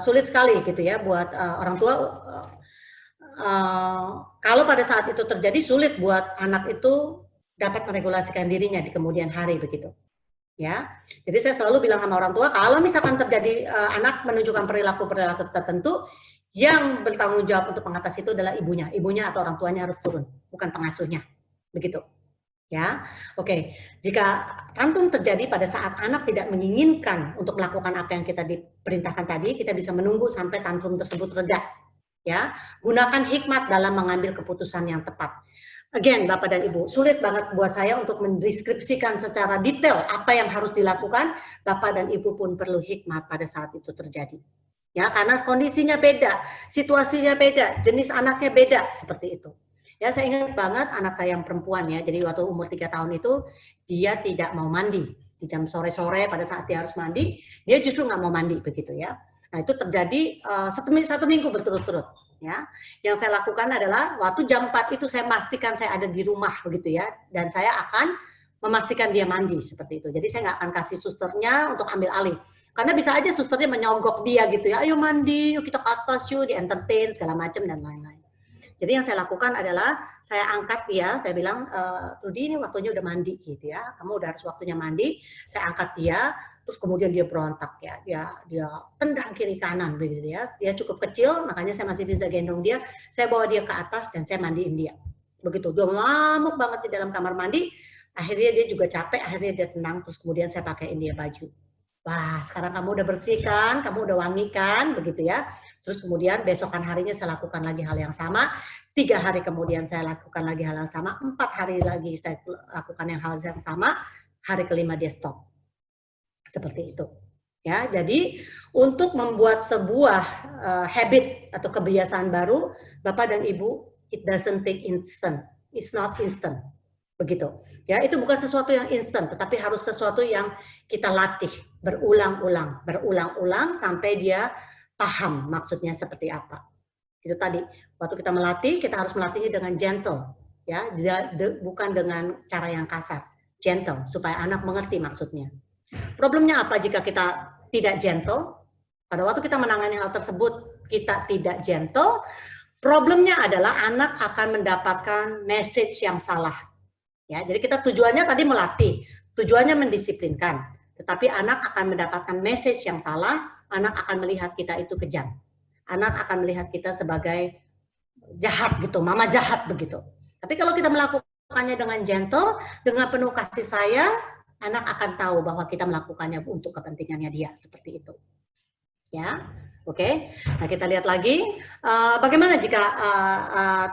sulit sekali gitu ya buat orang tua. Kalau pada saat itu terjadi, sulit buat anak itu dapat meregulasikan dirinya di kemudian hari begitu. Ya, jadi saya selalu bilang sama orang tua, kalau misalkan terjadi anak menunjukkan perilaku-perilaku tertentu, yang bertanggung jawab untuk mengatasi itu adalah ibunya atau orang tuanya harus turun, bukan pengasuhnya, begitu. Ya, oke. Jika tantrum terjadi pada saat anak tidak menginginkan untuk melakukan apa yang kita diperintahkan tadi, kita bisa menunggu sampai tantrum tersebut reda. Ya, gunakan hikmat dalam mengambil keputusan yang tepat. Again, Bapak dan Ibu, sulit banget buat saya untuk mendeskripsikan secara detail apa yang harus dilakukan. Bapak dan Ibu pun perlu hikmat pada saat itu terjadi. Ya, karena kondisinya beda, situasinya beda, jenis anaknya beda, seperti itu. Ya, saya ingat banget anak saya yang perempuan ya, jadi waktu umur 3 tahun itu, dia tidak mau mandi. Di jam sore-sore pada saat dia harus mandi, dia justru nggak mau mandi, begitu ya. Nah, itu terjadi satu minggu berturut-turut. Ya, yang saya lakukan adalah waktu jam 4 itu saya pastikan saya ada di rumah begitu ya, dan saya akan memastikan dia mandi seperti itu. Jadi saya nggak akan kasih susternya untuk ambil alih, karena bisa aja susternya menyogok dia gitu ya, ayo mandi, yuk kita ke atas yuk, di entertain segala macam dan lain-lain. Jadi yang saya lakukan adalah saya angkat dia, saya bilang, Rudy ini waktunya udah mandi gitu ya, kamu udah harus waktunya mandi. Saya angkat dia, terus kemudian dia berontak ya, dia tendang kiri kanan begitu ya. Dia cukup kecil, makanya saya masih bisa gendong dia. Saya bawa dia ke atas dan saya mandiin dia. Begitu, dia ngamuk banget di dalam kamar mandi. Akhirnya dia juga capek, akhirnya dia tenang, terus kemudian saya pakaiin dia baju. Wah, sekarang kamu udah bersih kan, kamu udah wangi kan, begitu ya. Terus kemudian besokan harinya saya lakukan lagi hal yang sama, 3 hari kemudian saya lakukan lagi hal yang sama, 4 hari lagi saya lakukan hal yang sama, hari kelima dia stop. Seperti itu. Ya, jadi untuk membuat sebuah habit atau kebiasaan baru, Bapak dan Ibu, it doesn't take instant. It's not instant. Begitu. Ya, itu bukan sesuatu yang instan, tetapi harus sesuatu yang kita latih berulang-ulang sampai dia paham maksudnya seperti apa. Itu tadi, waktu kita melatih, kita harus melatihnya dengan gentle, ya, bukan dengan cara yang kasar, gentle, supaya anak mengerti maksudnya. Problemnya apa jika kita tidak gentle? Pada waktu kita menangani hal tersebut, kita tidak gentle, Problemnya adalah anak akan mendapatkan message yang salah. Ya, jadi kita tujuannya tadi melatih, tujuannya mendisiplinkan, tetapi anak akan mendapatkan message yang salah, anak akan melihat kita itu kejam. Anak akan melihat kita sebagai jahat gitu, mama jahat begitu. Tapi kalau kita melakukannya dengan gentle, dengan penuh kasih sayang, anak akan tahu bahwa kita melakukannya untuk kepentingannya dia, seperti itu. Ya, oke. Nah, kita lihat lagi bagaimana jika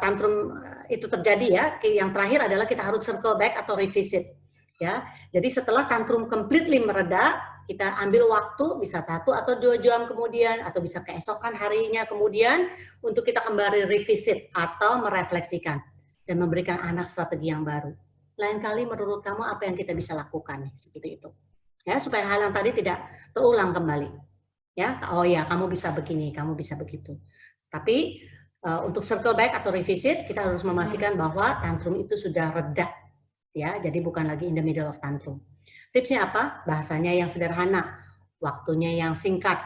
tantrum itu terjadi ya. Yang terakhir adalah kita harus circle back atau revisit. Ya, jadi setelah tantrum completely mereda, kita ambil waktu bisa 1 atau 2 jam kemudian atau bisa keesokan harinya kemudian untuk kita kembali revisit atau merefleksikan dan memberikan anak strategi yang baru. Lain kali menurut kamu apa yang kita bisa lakukan seperti itu. Ya, supaya hal yang tadi tidak terulang kembali. Ya, oh ya, kamu bisa begini, kamu bisa begitu. Tapi untuk circle back atau revisit, kita harus memastikan bahwa tantrum itu sudah reda. Ya, jadi bukan lagi in the middle of tantrum. Tipsnya apa? Bahasanya yang sederhana, waktunya yang singkat,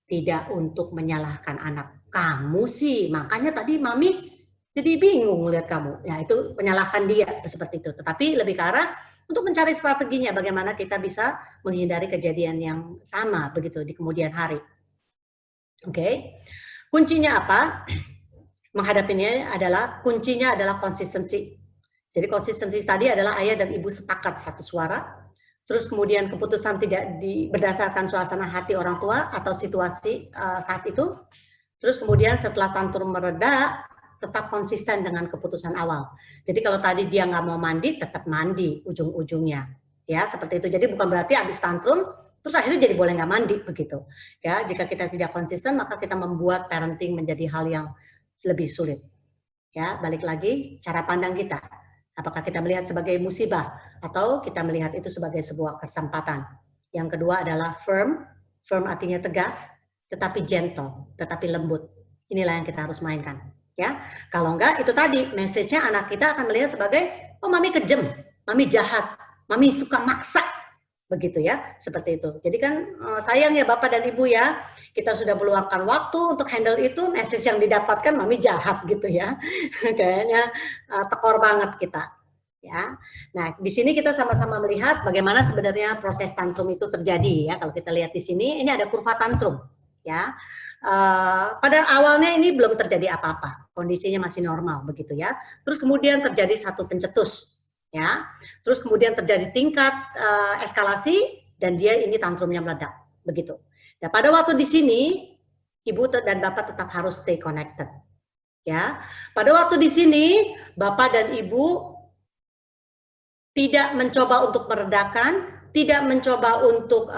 tidak untuk menyalahkan anak. Kamu sih, makanya tadi mami jadi bingung lihat kamu. Ya, itu menyalahkan dia seperti itu. Tetapi lebih ke arah untuk mencari strateginya bagaimana kita bisa menghindari kejadian yang sama begitu di kemudian hari. Oke. Kuncinya apa? Menghadapinya adalah kuncinya adalah konsistensi. Jadi konsistensi tadi adalah ayah dan ibu sepakat satu suara. Terus kemudian keputusan tidak berdasarkan suasana hati orang tua atau situasi saat itu. Terus kemudian setelah tantrum mereda, tetap konsisten dengan keputusan awal. Jadi kalau tadi dia nggak mau mandi, tetap mandi ujung-ujungnya. Ya, seperti itu. Jadi bukan berarti habis tantrum, terus akhirnya jadi boleh nggak mandi, begitu. Ya, jika kita tidak konsisten, maka kita membuat parenting menjadi hal yang lebih sulit. Ya, balik lagi, cara pandang kita. Apakah kita melihat sebagai musibah, atau kita melihat itu sebagai sebuah kesempatan. Yang kedua adalah firm. Firm artinya tegas, tetapi gentle, tetapi lembut. Inilah yang kita harus mainkan. Ya, kalau enggak itu tadi message-nya anak kita akan melihat sebagai oh mami kejam, mami jahat, mami suka maksa, begitu ya, seperti itu. Jadi kan sayang ya Bapak dan Ibu ya, kita sudah meluangkan waktu untuk handle itu, message yang didapatkan mami jahat gitu ya, kayaknya tekor banget kita. Ya, nah di sini kita sama-sama melihat bagaimana sebenarnya proses tantrum itu terjadi ya. Kalau kita lihat di sini, ini ada kurva tantrum, ya. Pada awalnya ini belum terjadi apa-apa, kondisinya masih normal begitu ya. Terus kemudian terjadi satu pencetus, ya. Terus kemudian terjadi tingkat eskalasi dan dia ini tantrumnya meledak, begitu. Nah pada waktu di sini ibu dan bapak tetap harus stay connected, ya. Pada waktu di sini bapak dan ibu tidak mencoba untuk meredakan, tidak mencoba untuk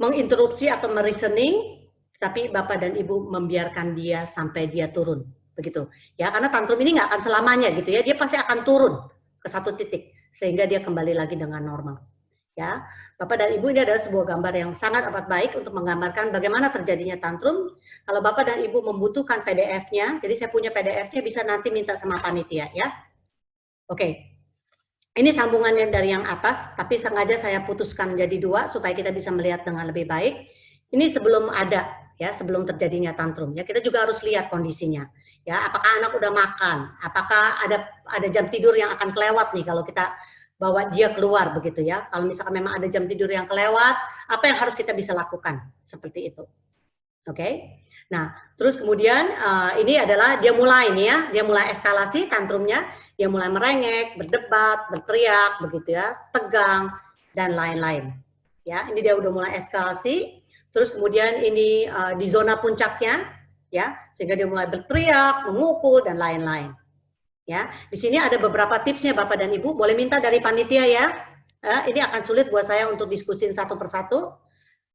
menginterupsi atau mereasoning, tapi bapak dan ibu membiarkan dia sampai dia turun, begitu ya, karena tantrum ini nggak akan selamanya gitu ya, dia pasti akan turun ke satu titik sehingga dia kembali lagi dengan normal ya. Bapak dan ibu, ini adalah sebuah gambar yang sangat amat baik untuk menggambarkan bagaimana terjadinya tantrum. Kalau bapak dan ibu membutuhkan PDF-nya, jadi saya punya PDF-nya, bisa nanti minta sama panitia ya. Oke. Ini sambungannya dari yang atas, tapi sengaja saya putuskan menjadi 2 supaya kita bisa melihat dengan lebih baik. Ini sebelum ada, ya, sebelum terjadinya tantrum. Ya, kita juga harus lihat kondisinya. Ya, apakah anak udah makan? Apakah ada jam tidur yang akan kelewat nih kalau kita bawa dia keluar begitu ya? Kalau misalkan memang ada jam tidur yang kelewat, apa yang harus kita bisa lakukan? Seperti itu. Oke. Nah, terus kemudian ini adalah dia mulai nih ya, dia mulai eskalasi tantrumnya. Dia mulai merengek, berdebat, berteriak, begitu ya, tegang, dan lain-lain. Ya, ini dia udah mulai eskalasi. Terus kemudian ini di zona puncaknya, ya, sehingga dia mulai berteriak, memukul, dan lain-lain. Ya, di sini ada beberapa tipsnya Bapak dan Ibu. Boleh minta dari panitia ya. Ini akan sulit buat saya untuk diskusin satu persatu.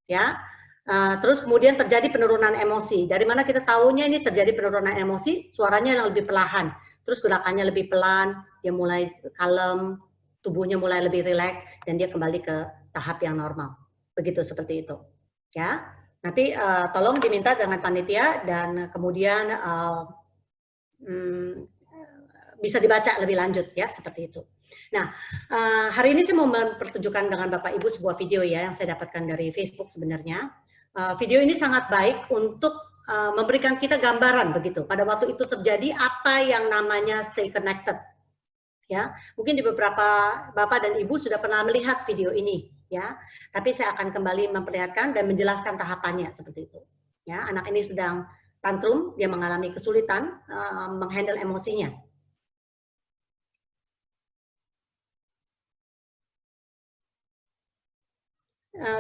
Ya. Terus kemudian terjadi penurunan emosi. Dari mana kita tahunya ini terjadi penurunan emosi? Suaranya yang lebih perlahan. Terus gerakannya lebih pelan, dia mulai kalem, tubuhnya mulai lebih rileks, dan dia kembali ke tahap yang normal. Begitu, seperti itu. Ya, nanti tolong diminta dengan panitia, dan kemudian bisa dibaca lebih lanjut, ya, seperti itu. Nah, hari ini saya mau mempertunjukkan dengan Bapak Ibu sebuah video ya, yang saya dapatkan dari Facebook sebenarnya. Video ini sangat baik untuk memberikan kita gambaran begitu. Pada waktu itu terjadi apa yang namanya stay connected. Ya, mungkin di beberapa Bapak dan Ibu sudah pernah melihat video ini, ya. Tapi saya akan kembali memperlihatkan dan menjelaskan tahapannya seperti itu. Ya, anak ini sedang tantrum, dia mengalami kesulitan menghandle emosinya.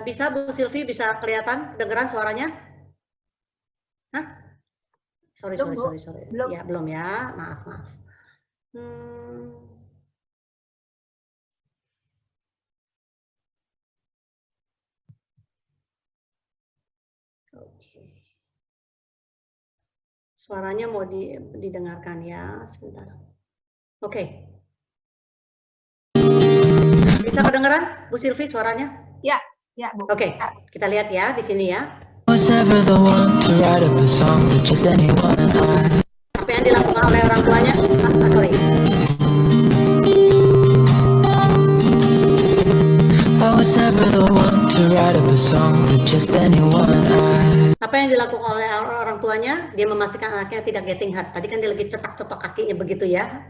Bisa Bu Silvi, bisa kelihatan, kedengeran suaranya? Hah? Sorry. Belum. Ya, belum ya, maaf. Oke. Suaranya mau didengarkan ya, sebentar. Oke. Bisa kedengeran Bu Silvi suaranya? Ya, Bu. Oke, kita lihat ya di sini ya. Apa yang dilakukan oleh orang tuanya? Sorry. Apa yang dilakukan oleh orang tuanya? Dia memastikan anaknya tidak getting hurt. Tadi kan dia lagi cetak-cetok kakinya begitu ya.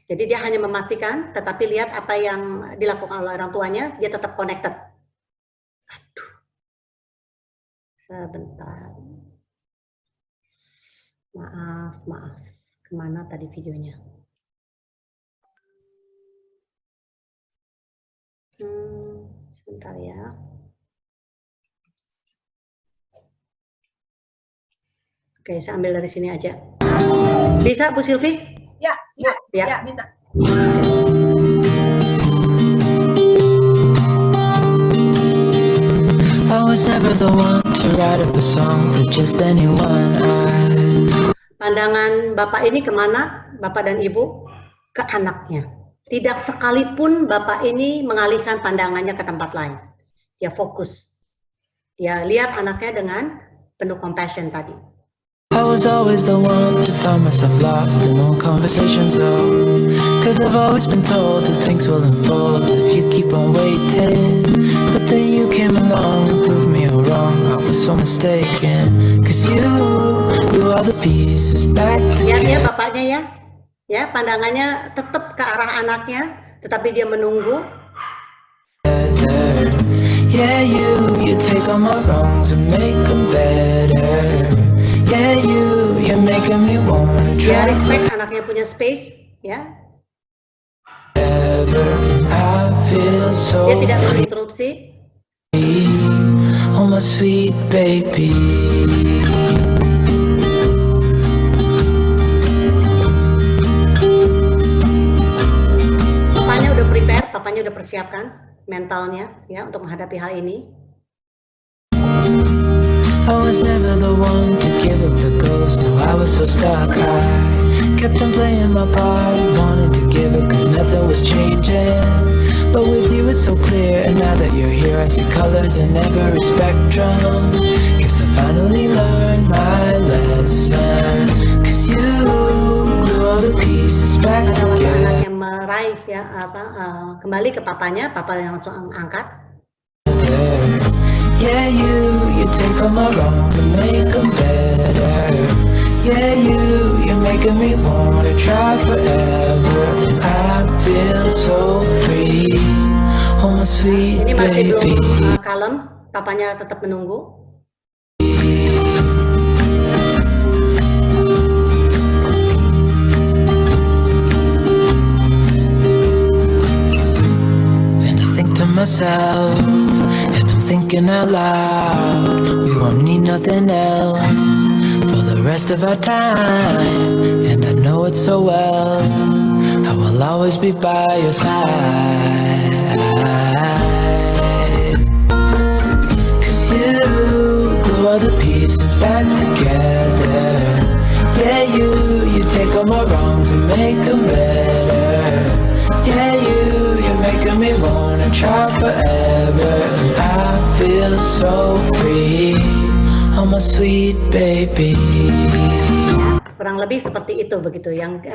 Jadi dia hanya memastikan, tetapi lihat apa yang dilakukan oleh orang tuanya, dia tetap connected. Aduh. Sebentar. Maaf. Kemana tadi videonya? Sebentar ya. Oke, saya ambil dari sini aja. Bisa Bu Silvi? Ya, bisa. Pandangan Bapak ini kemana, Bapak dan Ibu? Ke anaknya. Tidak sekalipun Bapak ini mengalihkan pandangannya ke tempat lain. Dia fokus. Dia lihat anaknya dengan penuh compassion tadi. I was always the one to find myself lost in all conversations, though. Cause I've always been told that things will unfold if you keep on waiting. But then you came along and proved me all wrong. I was so mistaken. Cause you glue all the pieces back Lihat ya together. bapaknya ya. Ya, pandangannya tetap ke arah anaknya, tetapi dia menunggu. Yeah, you take all my wrongs and make them better. Yeah, you're making me wanna Dia try respect anaknya punya space, ya. forever. I feel so Dia tidak menginterupsi. free, oh my sweet baby. Papanya udah prepare, papanya udah persiapkan mentalnya ya untuk menghadapi hal ini. I was never the one to give up the ghost. No, I was so stuck. I kept on playing my part, wanted to give up cause nothing was changing. But with you it's so clear, and now that you're here I see colors in every spectrum. Guess I finally learned my lesson. Cause you glue all the pieces back Ada waktu together. anaknya meraih ya kembali ke papanya, papa yang langsung angkat. Yeah, you take all my wrongs and make them better. Yeah, you're making me wanna try forever. And I feel so free, oh my sweet Ini masih baby. belum kalem, papanya tetap menunggu. And I think to myself, and I'm thinking out loud, we won't need nothing else for the rest of our time. And I know it so well, I will always be by your side. Cause you glue all the pieces back together. Yeah, you take all my wrongs and make them better. Yeah, you're making me wanna try forever. I feel so free, oh my sweet baby. Kurang lebih seperti itu begitu. Yang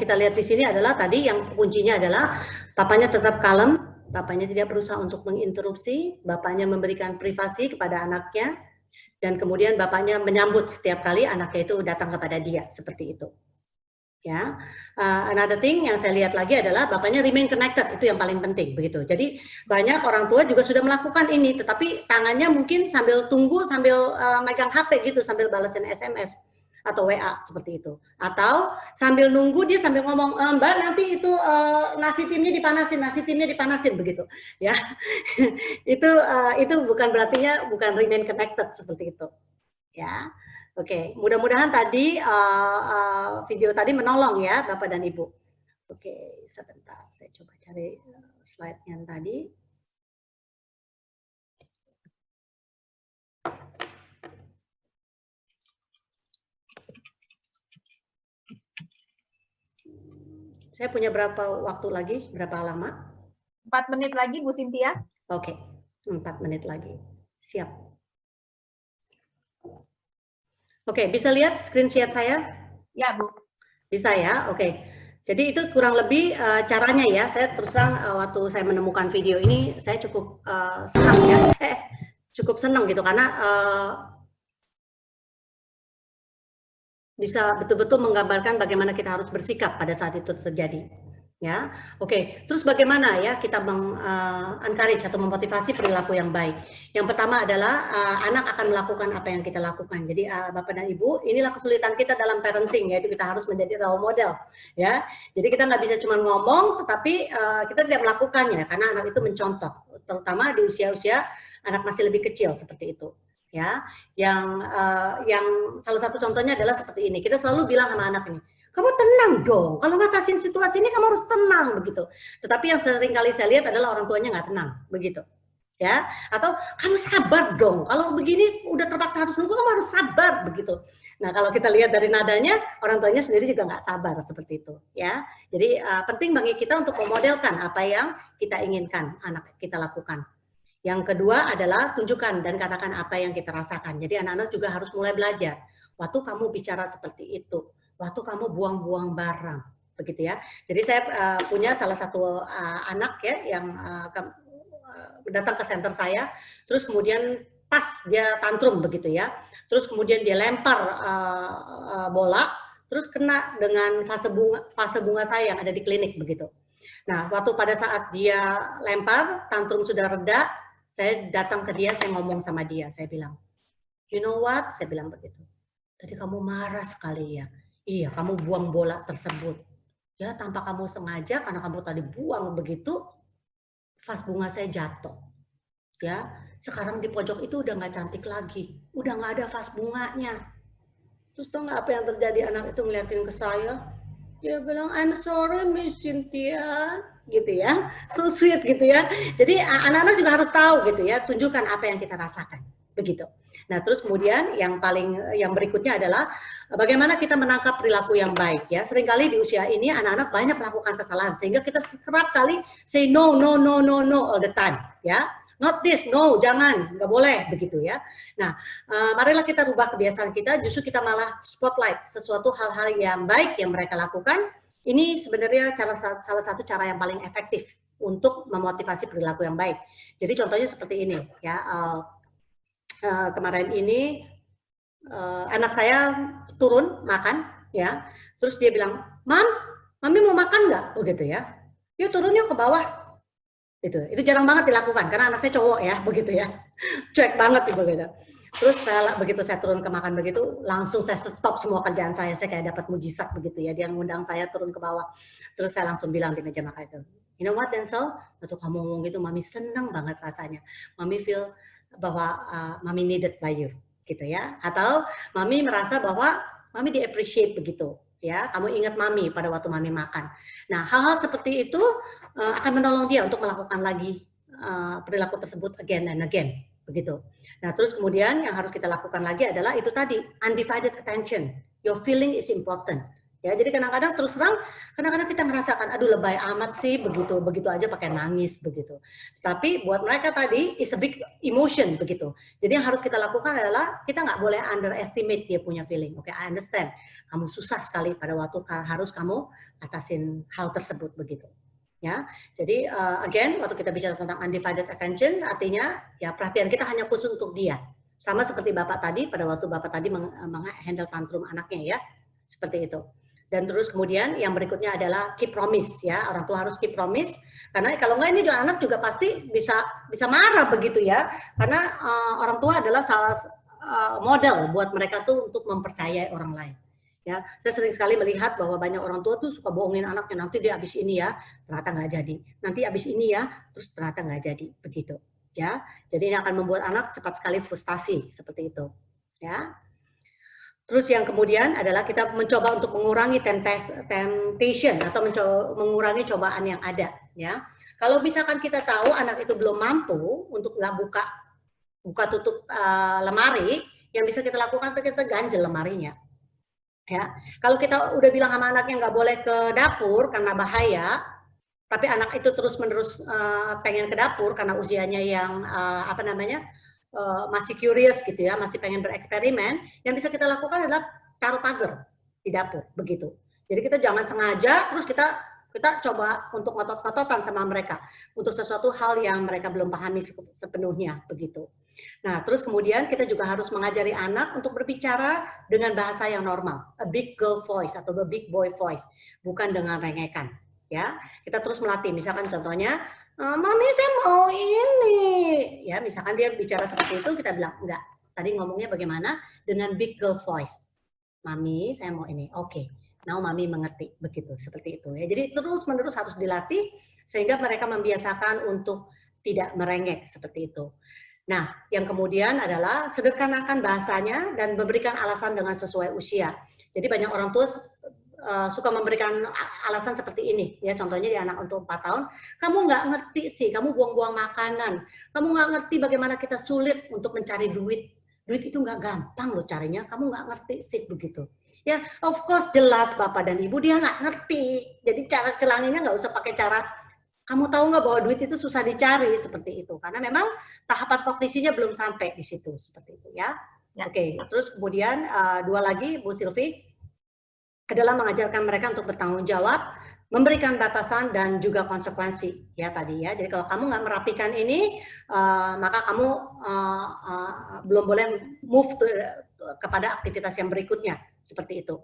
kita lihat di sini adalah tadi yang kuncinya adalah papanya tetap kalem, bapaknya tidak berusaha untuk menginterupsi, bapaknya memberikan privasi kepada anaknya. dan kemudian bapaknya menyambut setiap kali anaknya itu datang kepada dia, seperti itu. Ya, another thing yang saya lihat lagi adalah bapaknya remain connected, itu yang paling penting begitu. Jadi banyak orang tua juga sudah melakukan ini, tetapi tangannya mungkin sambil tunggu, sambil megang HP gitu, sambil balasin SMS atau WA seperti itu. Atau sambil nunggu dia sambil ngomong, Mbak nanti itu nasi timnya dipanasin begitu. Ya, itu bukan berartinya bukan remain connected seperti itu. Ya. Oke, mudah-mudahan tadi video tadi menolong ya Bapak dan Ibu. Oke, sebentar saya coba cari slide yang tadi. Saya punya berapa waktu lagi? Berapa lama? 4 menit lagi Bu Cynthia. Oke, 4 menit lagi. Siap. Oke, bisa lihat screen share saya? Ya, Bu. Bisa ya? Oke. Jadi itu kurang lebih caranya ya. Saya terus terang waktu saya menemukan video ini, saya cukup senang ya. Cukup senang gitu karena bisa betul-betul menggambarkan bagaimana kita harus bersikap pada saat itu terjadi. Ya, oke. Terus bagaimana ya kita encourage atau memotivasi perilaku yang baik? Yang pertama adalah anak akan melakukan apa yang kita lakukan. Jadi Bapak dan Ibu, inilah kesulitan kita dalam parenting, yaitu kita harus menjadi role model. Ya, jadi kita nggak bisa cuma ngomong, tetapi kita tidak melakukannya karena anak itu mencontoh, terutama di usia-usia anak masih lebih kecil seperti itu. Ya, yang salah satu contohnya adalah seperti ini. Kita selalu bilang sama anak ini, kamu tenang dong, kalau ngatasin situasi ini kamu harus tenang begitu. Tetapi yang sering kali saya lihat adalah orang tuanya nggak tenang begitu, ya. Atau kamu sabar dong, kalau begini udah terpaksa harus nunggu, kamu harus sabar begitu. Nah kalau kita lihat dari nadanya, orang tuanya sendiri juga nggak sabar seperti itu, ya. Jadi penting bagi kita untuk memodelkan apa yang kita inginkan anak kita lakukan. Yang kedua adalah tunjukkan dan katakan apa yang kita rasakan. Jadi anak-anak juga harus mulai belajar. Waktu kamu bicara seperti itu, waktu kamu buang-buang barang, begitu ya. Jadi saya punya salah satu anak ya yang datang ke center saya, terus kemudian pas dia tantrum begitu ya, terus kemudian dia lempar bola, terus kena dengan vase bunga saya yang ada di klinik begitu. Nah, waktu pada saat dia lempar, tantrum sudah reda, saya datang ke dia, saya ngomong sama dia, saya bilang, you know what? Saya bilang begitu. Tadi kamu marah sekali ya. Iya, kamu buang bola tersebut. Ya, tanpa kamu sengaja, karena kamu tadi buang begitu, vas bunga saya jatuh. Ya, sekarang di pojok itu udah nggak cantik lagi. Udah nggak ada vas bunganya. Terus tau nggak apa yang terjadi? Anak itu ngeliatin ke saya. Dia bilang, I'm sorry Miss Cynthia. Gitu ya. So sweet gitu ya. Jadi anak-anak juga harus tahu gitu ya. Tunjukkan apa yang kita rasakan. Begitu. Nah, terus kemudian yang berikutnya adalah bagaimana kita menangkap perilaku yang baik ya. Seringkali di usia ini anak-anak banyak melakukan kesalahan sehingga kita kerap kali say no all the time ya. Not this, no, jangan, nggak boleh begitu ya. Nah, marilah kita rubah kebiasaan kita, justru kita malah spotlight sesuatu hal-hal yang baik yang mereka lakukan. Ini sebenarnya salah satu cara yang paling efektif untuk memotivasi perilaku yang baik. Jadi contohnya seperti ini ya. Kemarin ini anak saya turun makan ya, terus dia bilang, Mami mau makan nggak? Begitu ya. Yuk turun yuk ke bawah. Itu jarang banget dilakukan karena anak saya cowok ya, begitu ya. Cuek banget begitu. Terus begitu saya turun ke makan begitu, langsung saya stop semua kerjaan saya kayak dapat mujizat begitu ya. Dia ngundang saya turun ke bawah. Terus saya langsung bilang di meja makan itu, you know what Denzel? Waktu kamu ngomong gitu, Mami seneng banget rasanya. Mami feel bahwa Mami needed by you gitu ya, atau Mami merasa bahwa Mami di-appreciate begitu ya, kamu ingat Mami pada waktu Mami makan. Nah, hal-hal seperti itu akan menolong dia untuk melakukan lagi perilaku tersebut again and again begitu. Nah, terus kemudian yang harus kita lakukan lagi adalah itu tadi, undivided attention, your feeling is important. Ya, jadi kadang-kadang terus terang, kadang-kadang kita merasakan, aduh lebay amat sih, begitu aja pakai nangis begitu. Tapi buat mereka tadi is a big emotion begitu. Jadi yang harus kita lakukan adalah kita nggak boleh underestimate dia punya feeling. Oke, I understand. Kamu susah sekali pada waktu harus kamu atasin hal tersebut begitu. Ya, jadi again waktu kita bicara tentang undivided attention, artinya ya perhatian kita hanya khusus untuk dia. Sama seperti Bapak tadi, pada waktu Bapak tadi menghandle tantrum anaknya ya, seperti itu. Dan terus kemudian yang berikutnya adalah keep promise ya, orang tua harus keep promise, karena kalau enggak ini juga anak juga pasti bisa marah begitu ya, karena orang tua adalah salah model buat mereka tuh untuk mempercayai orang lain. Ya, saya sering sekali melihat bahwa banyak orang tua tuh suka bohongin anaknya, nanti dia habis ini ya, ternyata nggak jadi. Nanti habis ini ya, terus ternyata nggak jadi, begitu. Ya, jadi ini akan membuat anak cepat sekali frustasi seperti itu. Ya. Terus yang kemudian adalah kita mencoba untuk mengurangi temptation atau mengurangi cobaan yang ada. Ya, kalau misalkan kita tahu anak itu belum mampu untuk nggak buka tutup lemari, yang bisa kita lakukan itu kita ganjel lemarinya. Ya, kalau kita udah bilang sama anaknya nggak boleh ke dapur karena bahaya, tapi anak itu terus-menerus pengen ke dapur karena usianya yang masih curious gitu ya, masih pengen bereksperimen, yang bisa kita lakukan adalah taruh pagar di dapur, begitu. Jadi kita jangan sengaja terus kita coba untuk ngotot-ngototan sama mereka untuk sesuatu hal yang mereka belum pahami sepenuhnya, begitu. Nah, terus kemudian kita juga harus mengajari anak untuk berbicara dengan bahasa yang normal, a big girl voice atau a big boy voice, bukan dengan rengekan. Ya, kita terus melatih. Misalkan contohnya, Mami saya mau ini. Ya, misalkan dia bicara seperti itu, kita bilang enggak. Tadi ngomongnya bagaimana? Dengan big girl voice. Mami saya mau ini. Oke. Now Mami mengerti, begitu, seperti itu ya. Jadi terus-menerus harus dilatih sehingga mereka membiasakan untuk tidak merengek seperti itu. Nah, yang kemudian adalah sederhanakan bahasanya dan memberikan alasan dengan sesuai usia. Jadi banyak orang tua suka memberikan alasan seperti ini ya, contohnya di anak untuk 4 tahun, kamu nggak ngerti sih, kamu buang-buang makanan, kamu nggak ngerti bagaimana kita sulit untuk mencari duit itu nggak gampang loh carinya, kamu nggak ngerti sih, begitu ya. Of course jelas Bapak dan Ibu dia nggak ngerti, jadi cara celanginnya nggak usah pakai cara kamu tahu nggak bahwa duit itu susah dicari seperti itu, karena memang tahapan kognisinya belum sampai di situ seperti itu ya. Oke, terus kemudian dua lagi Bu Silvi adalah mengajarkan mereka untuk bertanggung jawab, memberikan batasan dan juga konsekuensi ya tadi ya. Jadi kalau kamu nggak merapikan ini, maka kamu belum boleh move kepada aktivitas yang berikutnya seperti itu.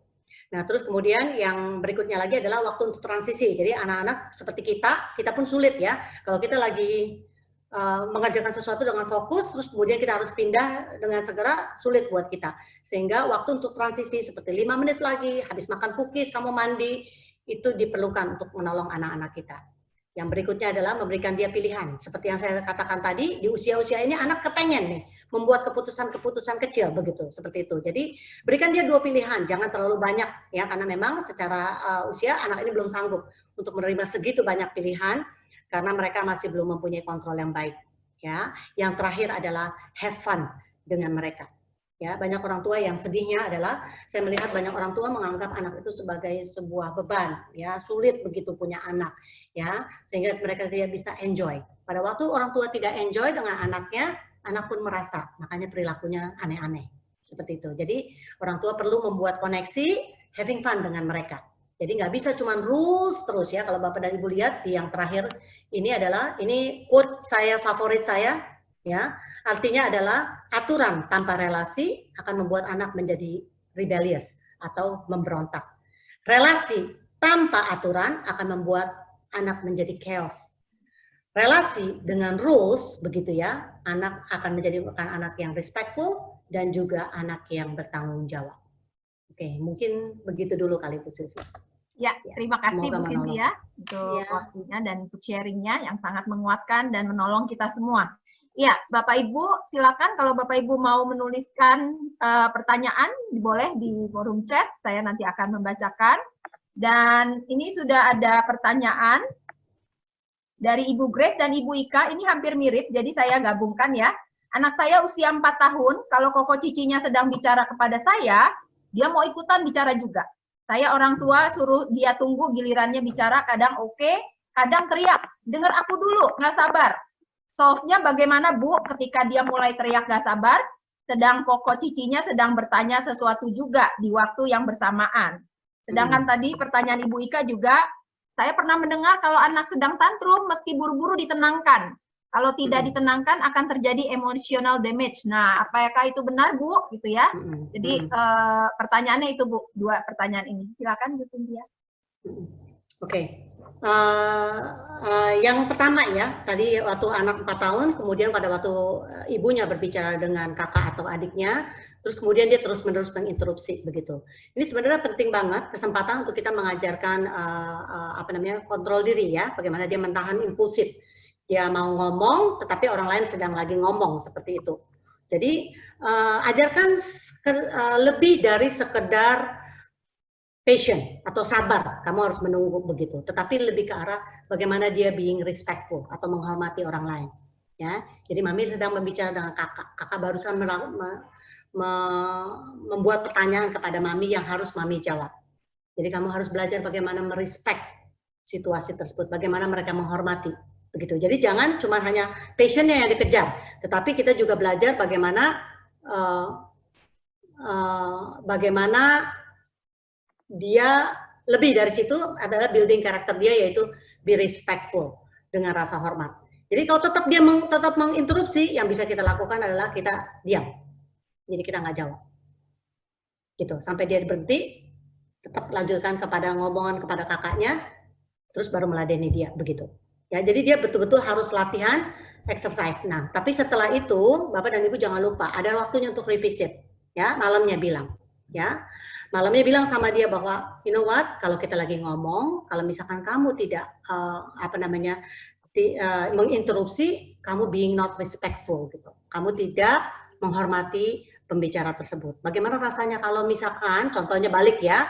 Nah terus kemudian yang berikutnya lagi adalah waktu untuk transisi. Jadi anak-anak seperti kita pun sulit ya. Kalau kita lagi mengerjakan sesuatu dengan fokus, terus kemudian kita harus pindah dengan segera, sulit buat kita. Sehingga waktu untuk transisi seperti 5 menit lagi, habis makan cookies, kamu mandi, itu diperlukan untuk menolong anak-anak kita. Yang berikutnya adalah memberikan dia pilihan. Seperti yang saya katakan tadi, di usia-usia ini anak kepengen nih, membuat keputusan-keputusan kecil, begitu, seperti itu. Jadi berikan dia 2 pilihan, jangan terlalu banyak, ya, karena memang secara usia anak ini belum sanggup untuk menerima segitu banyak pilihan, karena mereka masih belum mempunyai kontrol yang baik. Ya, yang terakhir adalah have fun dengan mereka. Ya, banyak orang tua yang sedihnya adalah saya melihat banyak orang tua menganggap anak itu sebagai sebuah beban. Ya, sulit begitu punya anak. Ya, sehingga mereka tidak bisa enjoy. Pada waktu orang tua tidak enjoy dengan anaknya, anak pun merasa, makanya perilakunya aneh-aneh. Seperti itu. Jadi orang tua perlu membuat koneksi, having fun dengan mereka. Jadi nggak bisa cuma rules terus ya. Kalau Bapak dan Ibu lihat di yang terakhir ini adalah, ini quote saya favorit saya ya. Artinya adalah aturan tanpa relasi akan membuat anak menjadi rebellious atau memberontak. Relasi tanpa aturan akan membuat anak menjadi chaos. Relasi dengan rules begitu ya, anak akan menjadi anak yang respectful dan juga anak yang bertanggung jawab. Oke, mungkin begitu dulu kali Bu Silvi. Ya, terima kasih Bu Cynthia untuk waktunya dan untuk sharingnya yang sangat menguatkan dan menolong kita semua. Ya, Bapak Ibu, silakan kalau Bapak Ibu mau menuliskan pertanyaan, boleh di forum chat, saya nanti akan membacakan. Dan ini sudah ada pertanyaan dari Ibu Grace dan Ibu Ika, ini hampir mirip, jadi saya gabungkan ya. Anak saya usia 4 tahun, kalau koko cicinya sedang bicara kepada saya, dia mau ikutan bicara juga. Saya orang tua suruh dia tunggu gilirannya bicara, kadang oke, kadang teriak, dengar aku dulu, nggak sabar. Solve-nya bagaimana Bu ketika dia mulai teriak nggak sabar, sedang koko cicinya sedang bertanya sesuatu juga di waktu yang bersamaan. Sedangkan tadi pertanyaan Ibu Ika juga, saya pernah mendengar kalau anak sedang tantrum, meski buru-buru ditenangkan. Kalau tidak ditenangkan akan terjadi emotional damage. Nah, apakah itu benar, Bu? Gitu ya. Jadi pertanyaannya itu, Bu, 2 pertanyaan ini. Silakan, Bu Cynthia. Oke. Yang pertama ya, tadi waktu anak 4 tahun, kemudian pada waktu ibunya berbicara dengan kakak atau adiknya, terus kemudian dia terus-menerus menginterupsi begitu. Ini sebenarnya penting banget kesempatan untuk kita mengajarkan kontrol diri ya, bagaimana dia mentahan impulsif. Dia mau ngomong, tetapi orang lain sedang lagi ngomong seperti itu. Jadi ajarkan lebih dari sekedar patient atau sabar, kamu harus menunggu begitu. Tetapi lebih ke arah bagaimana dia being respectful atau menghormati orang lain. Ya, jadi Mami sedang berbicara dengan kakak. Kakak barusan membuat pertanyaan kepada Mami yang harus Mami jawab. Jadi kamu harus belajar bagaimana merespect situasi tersebut, bagaimana mereka menghormati. Begitu. Jadi jangan cuma hanya passionnya yang dikejar, tetapi kita juga belajar bagaimana dia lebih dari situ adalah building karakter dia, yaitu be respectful dengan rasa hormat. Jadi kalau tetap dia tetap menginterupsi, yang bisa kita lakukan adalah kita diam. Jadi kita nggak jawab. Gitu. Sampai dia berhenti, tetap lanjutkan kepada ngomongan kepada kakaknya, terus baru meladeni dia begitu. Ya, jadi dia betul-betul harus latihan exercise. Nah, tapi setelah itu Bapak dan Ibu jangan lupa ada waktunya untuk revisit. Ya, malamnya bilang. Ya, malamnya bilang sama dia bahwa, you know what, kalau kita lagi ngomong, kalau misalkan kamu tidak menginterupsi, kamu being not respectful gitu. Kamu tidak menghormati pembicara tersebut. Bagaimana rasanya kalau misalkan, contohnya balik ya,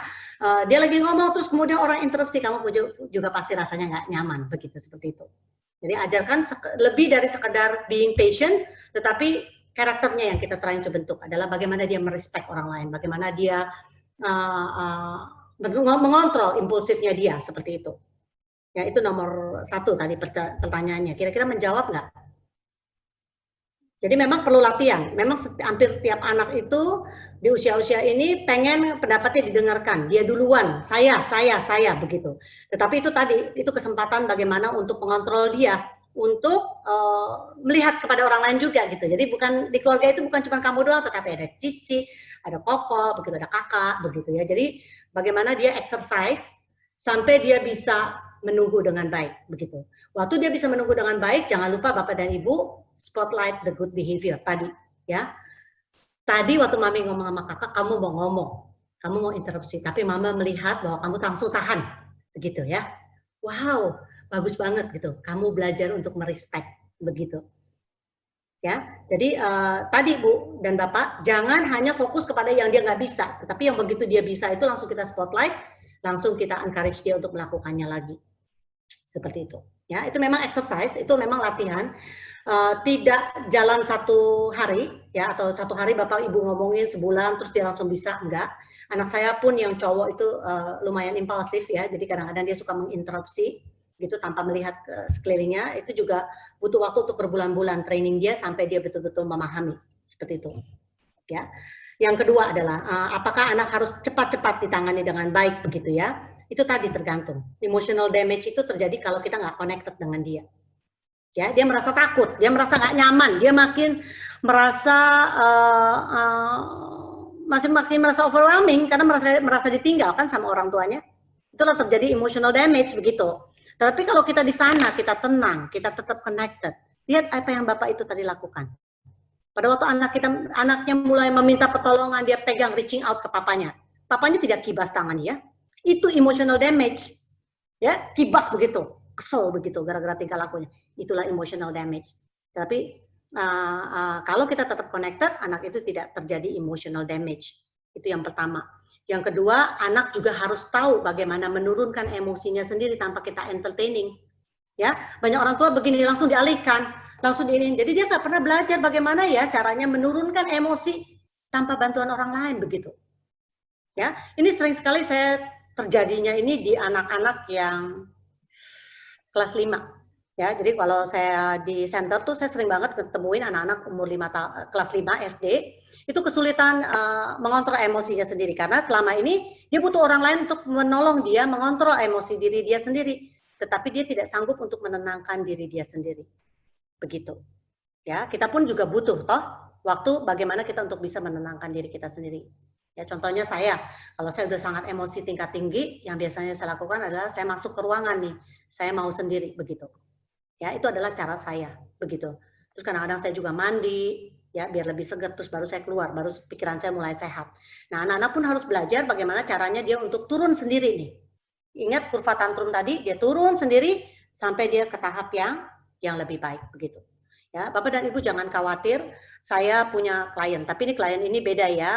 dia lagi ngomong terus kemudian orang interupsi, kamu juga pasti rasanya nggak nyaman, begitu seperti itu. Jadi ajarkan lebih dari sekedar being patient, tetapi karakternya yang kita trying to bentuk adalah bagaimana dia merespect orang lain, bagaimana dia mengontrol impulsifnya dia, seperti itu. Ya, itu nomor 1 tadi pertanyaannya. Kira-kira menjawab nggak? Jadi memang perlu latihan. Memang hampir tiap anak itu di usia-usia ini pengen pendapatnya didengarkan. Dia duluan, saya begitu. Tetapi itu tadi, itu kesempatan bagaimana untuk mengontrol dia, untuk melihat kepada orang lain juga gitu. Jadi bukan di keluarga itu bukan cuma kamu doang, tetapi ada cici, ada koko, begitu, ada kakak, begitu ya. Jadi bagaimana dia exercise sampai dia bisa menunggu dengan baik, begitu. Waktu dia bisa menunggu dengan baik, jangan lupa Bapak dan Ibu spotlight the good behavior tadi, ya. Tadi waktu Mami ngomong sama kakak, kamu mau ngomong, kamu mau interupsi, tapi Mama melihat bahwa kamu langsung tahan, begitu ya. Wow, bagus banget gitu. Kamu belajar untuk merespect, begitu. Ya, jadi tadi Bu dan Bapak jangan hanya fokus kepada yang dia nggak bisa, tetapi yang begitu dia bisa itu langsung kita spotlight, langsung kita encourage dia untuk melakukannya lagi, seperti itu. Ya, itu memang exercise, itu memang latihan. Tidak jalan 1 hari ya, atau 1 hari Bapak Ibu ngomongin sebulan terus dia langsung bisa, enggak. Anak saya pun yang cowok itu lumayan impulsif ya, jadi kadang-kadang dia suka menginterupsi gitu tanpa melihat sekelilingnya. Itu juga butuh waktu untuk berbulan-bulan training dia sampai dia betul-betul memahami, seperti itu ya. Yang kedua adalah apakah anak harus cepat-cepat ditangani dengan baik, begitu ya. Itu tadi tergantung. Emotional damage itu terjadi kalau kita nggak connected dengan dia. Ya, dia merasa takut, dia merasa nggak nyaman, dia makin merasa makin merasa overwhelming karena merasa ditinggalkan sama orang tuanya. Itulah terjadi emotional damage, begitu. Tapi kalau kita di sana, kita tenang, kita tetap connected. Lihat apa yang Bapak itu tadi lakukan. Pada waktu anaknya mulai meminta pertolongan, dia pegang, reaching out ke papanya. Papanya tidak kibas tangan ya. Itu emotional damage. Ya, kibas begitu. Kesel begitu gara-gara tingkah lakunya. Itulah emotional damage. Tapi kalau kita tetap connected, anak itu tidak terjadi emotional damage. Itu yang pertama. Yang kedua, anak juga harus tahu bagaimana menurunkan emosinya sendiri tanpa kita entertaining. Ya, banyak orang tua begini langsung dialihkan, langsung diinin. Jadi dia nggak pernah belajar bagaimana ya caranya menurunkan emosi tanpa bantuan orang lain, begitu. Ya, ini sering sekali terjadinya ini di anak-anak yang kelas 5. Ya, jadi kalau saya di center tuh saya sering banget ketemuin anak-anak umur kelas 5 SD itu kesulitan mengontrol emosinya sendiri karena selama ini dia butuh orang lain untuk menolong dia mengontrol emosi diri dia sendiri, tetapi dia tidak sanggup untuk menenangkan diri dia sendiri. begitu. Ya, kita pun juga butuh toh waktu bagaimana kita untuk bisa menenangkan diri kita sendiri. Ya, contohnya saya, kalau saya udah sangat emosi tingkat tinggi, yang biasanya saya lakukan adalah saya masuk ke ruangan nih, saya mau sendiri begitu. Ya, itu adalah cara saya begitu. Terus kadang-kadang saya juga mandi, ya biar lebih segar, terus baru saya keluar, baru pikiran saya mulai sehat. Nah, anak-anak pun harus belajar bagaimana caranya dia untuk turun sendiri nih. Ingat kurva tantrum tadi, dia turun sendiri sampai dia ke tahap yang lebih baik begitu. Ya, Bapak dan Ibu jangan khawatir, saya punya klien, tapi ini klien ini beda ya,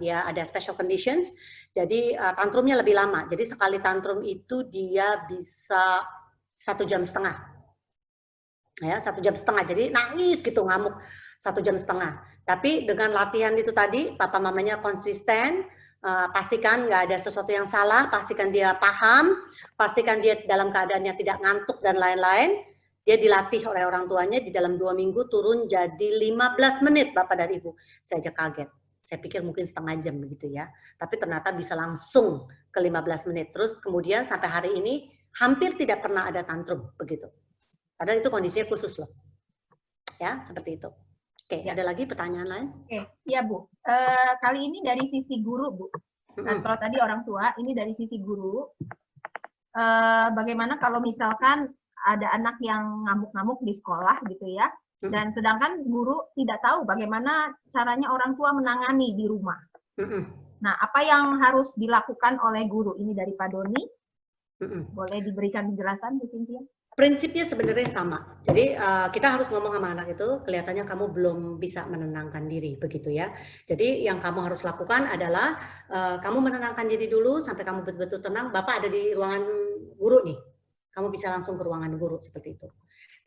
dia ada special conditions, jadi tantrumnya lebih lama. Jadi sekali tantrum itu dia bisa 1,5 jam. Ya, 1,5 jam, jadi nangis gitu, ngamuk 1,5 jam. Tapi dengan latihan itu tadi, papa mamanya konsisten, pastikan nggak ada sesuatu yang salah, pastikan dia paham, pastikan dia dalam keadaannya tidak ngantuk dan lain-lain. Dia dilatih oleh orang tuanya di dalam 2 minggu turun jadi 15 menit Bapak dan Ibu. Saya aja kaget. Saya pikir mungkin 1,5 jam begitu ya. Tapi ternyata bisa langsung ke 15 menit. Terus kemudian sampai hari ini hampir tidak pernah ada tantrum begitu. Padahal itu kondisinya khusus loh. Ya, seperti itu. Oke, ada lagi pertanyaan lain? Oke, iya Bu. Kali ini dari sisi guru Bu. Nah, kalau tadi orang tua, ini dari sisi guru. Bagaimana kalau misalkan ada anak yang ngamuk-ngamuk di sekolah gitu ya, dan sedangkan guru tidak tahu bagaimana caranya orang tua menangani di rumah. Nah, apa yang harus dilakukan oleh guru? Ini dari Pak Doni. Boleh diberikan penjelasan Bu Cynthia? Prinsipnya sebenarnya sama. Jadi kita harus ngomong sama anak itu, kelihatannya kamu belum bisa menenangkan diri, begitu ya. Jadi yang kamu harus lakukan adalah kamu menenangkan diri dulu sampai kamu betul-betul tenang. Bapak ada di ruangan guru nih. Kamu bisa langsung ke ruangan guru seperti itu.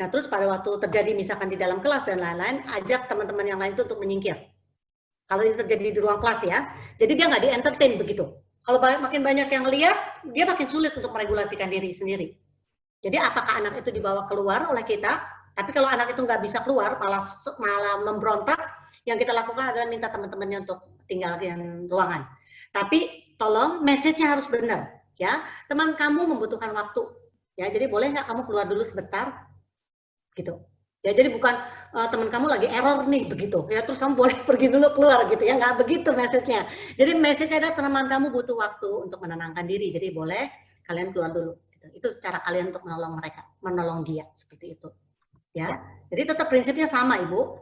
Nah, terus pada waktu terjadi misalkan di dalam kelas dan lain-lain, ajak teman-teman yang lain itu untuk menyingkir. Kalau ini terjadi di ruang kelas ya, jadi dia nggak di-entertain begitu. Kalau makin banyak yang lihat, dia makin sulit untuk meregulasikan diri sendiri. Jadi apakah anak itu dibawa keluar oleh kita? Tapi kalau anak itu nggak bisa keluar, malah memberontak, yang kita lakukan adalah minta teman-temannya untuk tinggalkan ruangan. Tapi tolong message-nya harus benar. Ya, teman kamu membutuhkan waktu. Ya, jadi boleh nggak kamu keluar dulu sebentar, gitu. Ya, jadi bukan teman kamu lagi error nih, begitu. Ya, terus kamu boleh pergi dulu keluar, gitu ya. Nggak begitu message-nya. Jadi message-nya adalah teman kamu butuh waktu untuk menenangkan diri. Jadi boleh kalian keluar dulu. Gitu. Itu cara kalian untuk menolong mereka, menolong dia, seperti itu. Ya, jadi tetap prinsipnya sama, Ibu.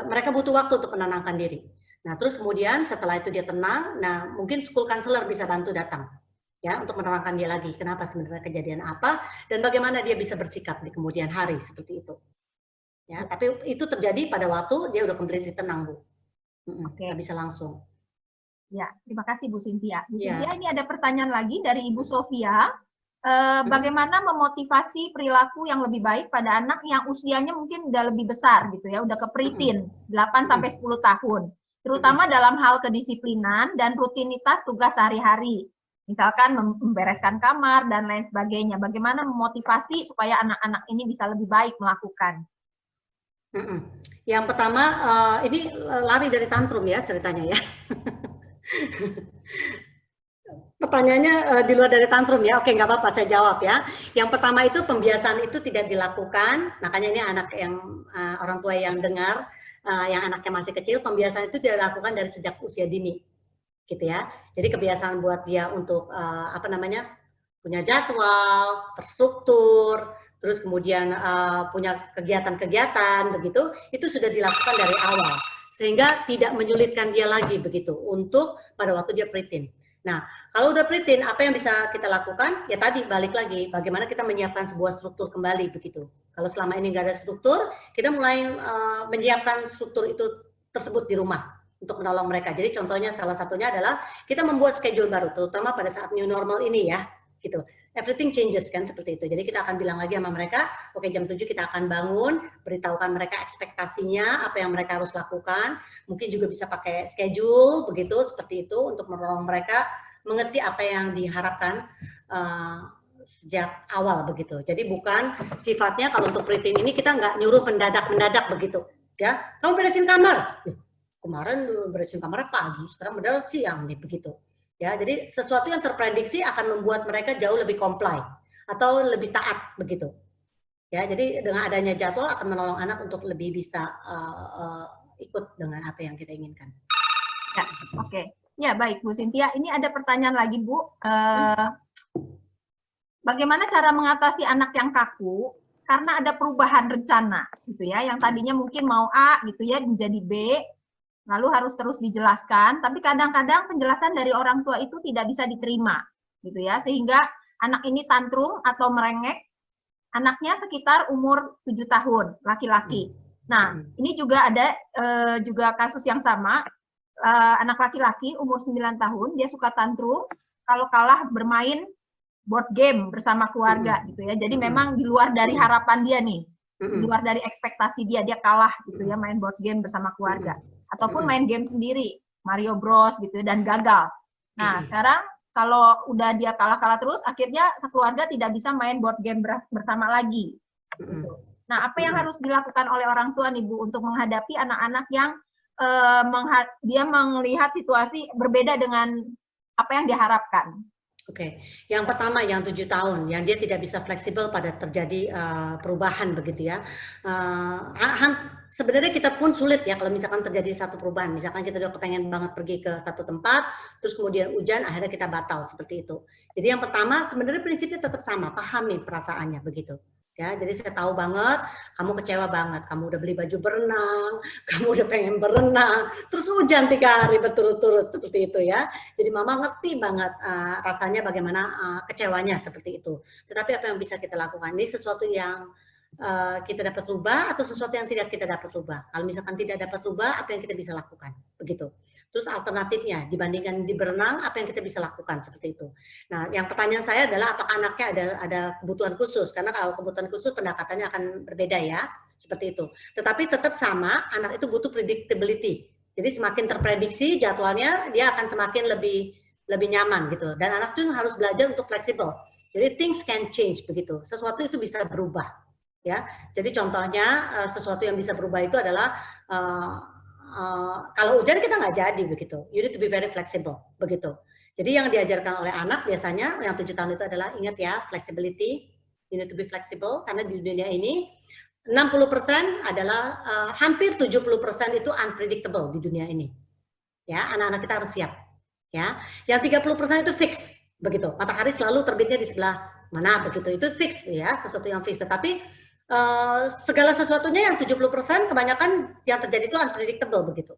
Mereka butuh waktu untuk menenangkan diri. Nah, terus kemudian setelah itu dia tenang, nah mungkin school counselor bisa bantu datang. Ya, untuk menerangkan dia lagi kenapa sebenarnya kejadian apa dan bagaimana dia bisa bersikap di kemudian hari seperti itu. Ya, tapi itu terjadi pada waktu dia udah completely tenang, Bu. Oke, bisa langsung. Ya, terima kasih Bu Cynthia. Bu Cynthia, ini ada pertanyaan lagi dari Ibu Sofia. Bagaimana memotivasi perilaku yang lebih baik pada anak yang usianya mungkin udah lebih besar gitu ya, udah ke preteen, 8 sampai 10 tahun. Terutama dalam hal kedisiplinan dan rutinitas tugas sehari-hari. Misalkan membereskan kamar dan lain sebagainya. Bagaimana memotivasi supaya anak-anak ini bisa lebih baik melakukan? Yang pertama, ini lari dari tantrum ya ceritanya ya. Pertanyaannya di luar dari tantrum ya. Oke, nggak apa-apa, saya jawab ya. Yang pertama itu pembiasaan itu tidak dilakukan. Makanya ini anak yang orang tua yang dengar, yang anaknya masih kecil, pembiasaan itu tidak dilakukan dari sejak usia dini. Gitu ya. Jadi kebiasaan buat dia untuk punya jadwal, terstruktur, terus kemudian punya kegiatan-kegiatan begitu, itu sudah dilakukan dari awal sehingga tidak menyulitkan dia lagi begitu untuk pada waktu dia preteen. Nah, kalau udah preteen, apa yang bisa kita lakukan? Ya tadi balik lagi, bagaimana kita menyiapkan sebuah struktur kembali begitu. Kalau selama ini nggak ada struktur, kita mulai menyiapkan struktur itu tersebut di rumah untuk menolong mereka. Jadi contohnya salah satunya adalah kita membuat schedule baru, terutama pada saat new normal ini ya, gitu. Everything changes kan seperti itu. Jadi kita akan bilang lagi sama mereka, oke jam 7 kita akan bangun, beritahukan mereka ekspektasinya, apa yang mereka harus lakukan. Mungkin juga bisa pakai schedule begitu, seperti itu untuk menolong mereka mengerti apa yang diharapkan sejak awal begitu. Jadi bukan sifatnya kalau untuk preteen ini kita nggak nyuruh mendadak begitu, ya. Kamu beresin kamar. Kemarin beresin kamar pagi, sekarang udah siang nih begitu. Ya, jadi sesuatu yang terprediksi akan membuat mereka jauh lebih comply atau lebih taat begitu. Ya, jadi dengan adanya jadwal akan menolong anak untuk lebih bisa ikut dengan apa yang kita inginkan. Ya, oke. Ya, baik Bu Cynthia. Ini ada pertanyaan lagi, Bu. Bagaimana cara mengatasi anak yang kaku karena ada perubahan rencana, gitu ya? Yang tadinya mungkin mau A, gitu ya, menjadi B, lalu harus terus dijelaskan. Tapi kadang-kadang penjelasan dari orang tua itu tidak bisa diterima, gitu ya, sehingga anak ini tantrum atau merengek. Anaknya sekitar umur 7 tahun, laki-laki. Nah, ini juga ada juga kasus yang sama, anak laki-laki umur 9 tahun, dia suka tantrum kalau kalah bermain board game bersama keluarga, gitu ya. Jadi memang di luar dari harapan dia nih, di luar dari ekspektasi dia kalah, gitu ya, main board game bersama keluarga. Ataupun main game sendiri, Mario Bros, gitu, dan gagal. Nah, sekarang kalau udah dia kalah-kalah terus, akhirnya keluarga tidak bisa main board game bersama lagi. Gitu. Nah, apa yang harus dilakukan oleh orang tua nih Bu untuk menghadapi anak-anak yang dia melihat situasi berbeda dengan apa yang diharapkan? Oke, yang pertama yang 7 tahun, yang dia tidak bisa fleksibel pada terjadi perubahan begitu ya. Sebenarnya kita pun sulit ya kalau misalkan terjadi satu perubahan. Misalkan kita udah kepengen banget pergi ke satu tempat, terus kemudian hujan, akhirnya kita batal seperti itu. Jadi yang pertama sebenarnya prinsipnya tetap sama, pahami perasaannya begitu. Ya, jadi saya tahu banget, kamu kecewa banget, kamu udah beli baju berenang, kamu udah pengen berenang, terus hujan 3 hari berturut-turut seperti itu ya. Jadi mama ngerti banget rasanya bagaimana kecewanya seperti itu. Tetapi apa yang bisa kita lakukan? Ini sesuatu yang kita dapat rubah atau sesuatu yang tidak kita dapat rubah. Kalau misalkan tidak dapat rubah, apa yang kita bisa lakukan? Begitu. Terus alternatifnya dibandingkan di berenang, apa yang kita bisa lakukan seperti itu. Nah, yang pertanyaan saya adalah apakah anaknya ada kebutuhan khusus? Karena kalau kebutuhan khusus pendekatannya akan berbeda ya, seperti itu. Tetapi tetap sama, anak itu butuh predictability. Jadi semakin terprediksi jadwalnya, dia akan semakin lebih nyaman gitu. Dan anak itu harus belajar untuk fleksibel. Jadi things can change begitu. Sesuatu itu bisa berubah. Ya, jadi contohnya sesuatu yang bisa berubah itu adalah kalau hujan kita nggak jadi begitu. You need to be very flexible begitu. Jadi yang diajarkan oleh anak biasanya yang 7 tahun itu adalah ingat ya flexibility. You need to be flexible karena di dunia ini 60% adalah hampir 70% itu unpredictable di dunia ini. Ya, anak-anak kita harus siap. Ya, yang 30% itu fix begitu. Matahari selalu terbitnya di sebelah mana begitu. Itu fix ya, sesuatu yang fix. Tetapi segala sesuatunya yang 70% kebanyakan yang terjadi itu unpredictable begitu.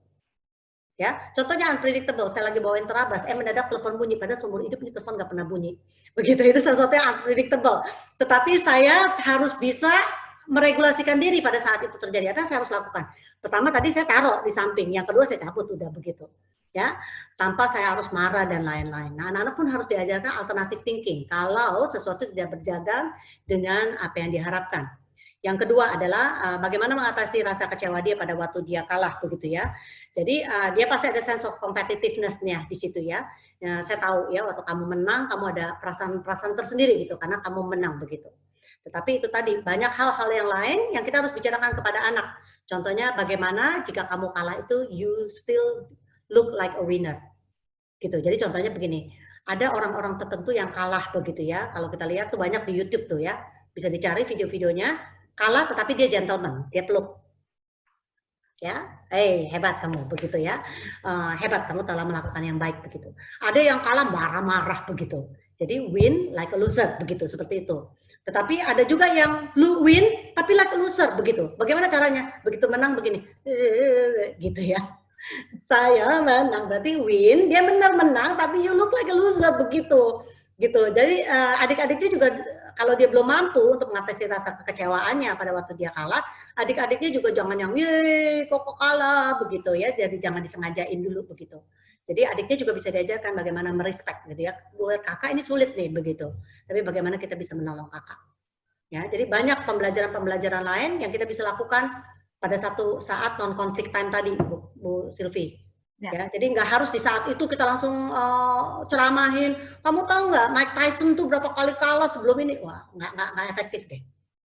Ya, contohnya unpredictable. Saya lagi bawain terabas, mendadak telepon bunyi. Padahal seumur hidup ini telepon nggak pernah bunyi. Begitu, itu sesuatu yang unpredictable. Tetapi saya harus bisa meregulasikan diri pada saat itu terjadi. Apa yang saya harus lakukan? Pertama tadi saya taruh di samping, yang kedua saya cabut udah begitu. Ya, tanpa saya harus marah dan lain-lain. Nah, anak-anak pun harus diajarkan alternative thinking. Kalau sesuatu tidak berjalan dengan apa yang diharapkan. Yang kedua adalah bagaimana mengatasi rasa kecewa dia pada waktu dia kalah begitu ya. Jadi dia pasti ada sense of competitiveness-nya di situ ya. Saya tahu ya waktu kamu menang kamu ada perasaan-perasaan tersendiri gitu karena kamu menang begitu. Tetapi itu tadi banyak hal-hal yang lain yang kita harus bicarakan kepada anak. Contohnya bagaimana jika kamu kalah itu you still look like a winner. Gitu. Jadi contohnya begini, ada orang-orang tertentu yang kalah begitu ya. Kalau kita lihat tuh banyak di YouTube tuh ya. Bisa dicari video-videonya. Kalah tetapi dia gentleman, dia peluk. Ya, hebat kamu begitu ya. Hebat kamu telah melakukan yang baik begitu. Ada yang kalah marah-marah begitu. Jadi win like a loser begitu seperti itu. Tetapi ada juga yang win tapi like a loser begitu. Bagaimana caranya? Begitu menang begini. Gitu ya. Saya menang berarti win, dia benar menang tapi you look like a loser begitu. Gitu. Jadi adik-adiknya juga kalau dia belum mampu untuk mengatasi rasa kekecewaannya pada waktu dia kalah, adik-adiknya juga jangan yang ye kok kalah begitu ya. Jadi jangan disengajain dulu begitu. Jadi adiknya juga bisa diajarkan bagaimana merespek gitu ya. Buat kakak ini sulit nih begitu. Tapi bagaimana kita bisa menolong kakak. Ya, jadi banyak pembelajaran-pembelajaran lain yang kita bisa lakukan pada satu saat non konflik time tadi Bu Sylvie. Ya, jadi nggak harus di saat itu kita langsung ceramahin. Kamu tahu nggak Mike Tyson tuh berapa kali kalah sebelum ini? Wah, nggak efektif deh.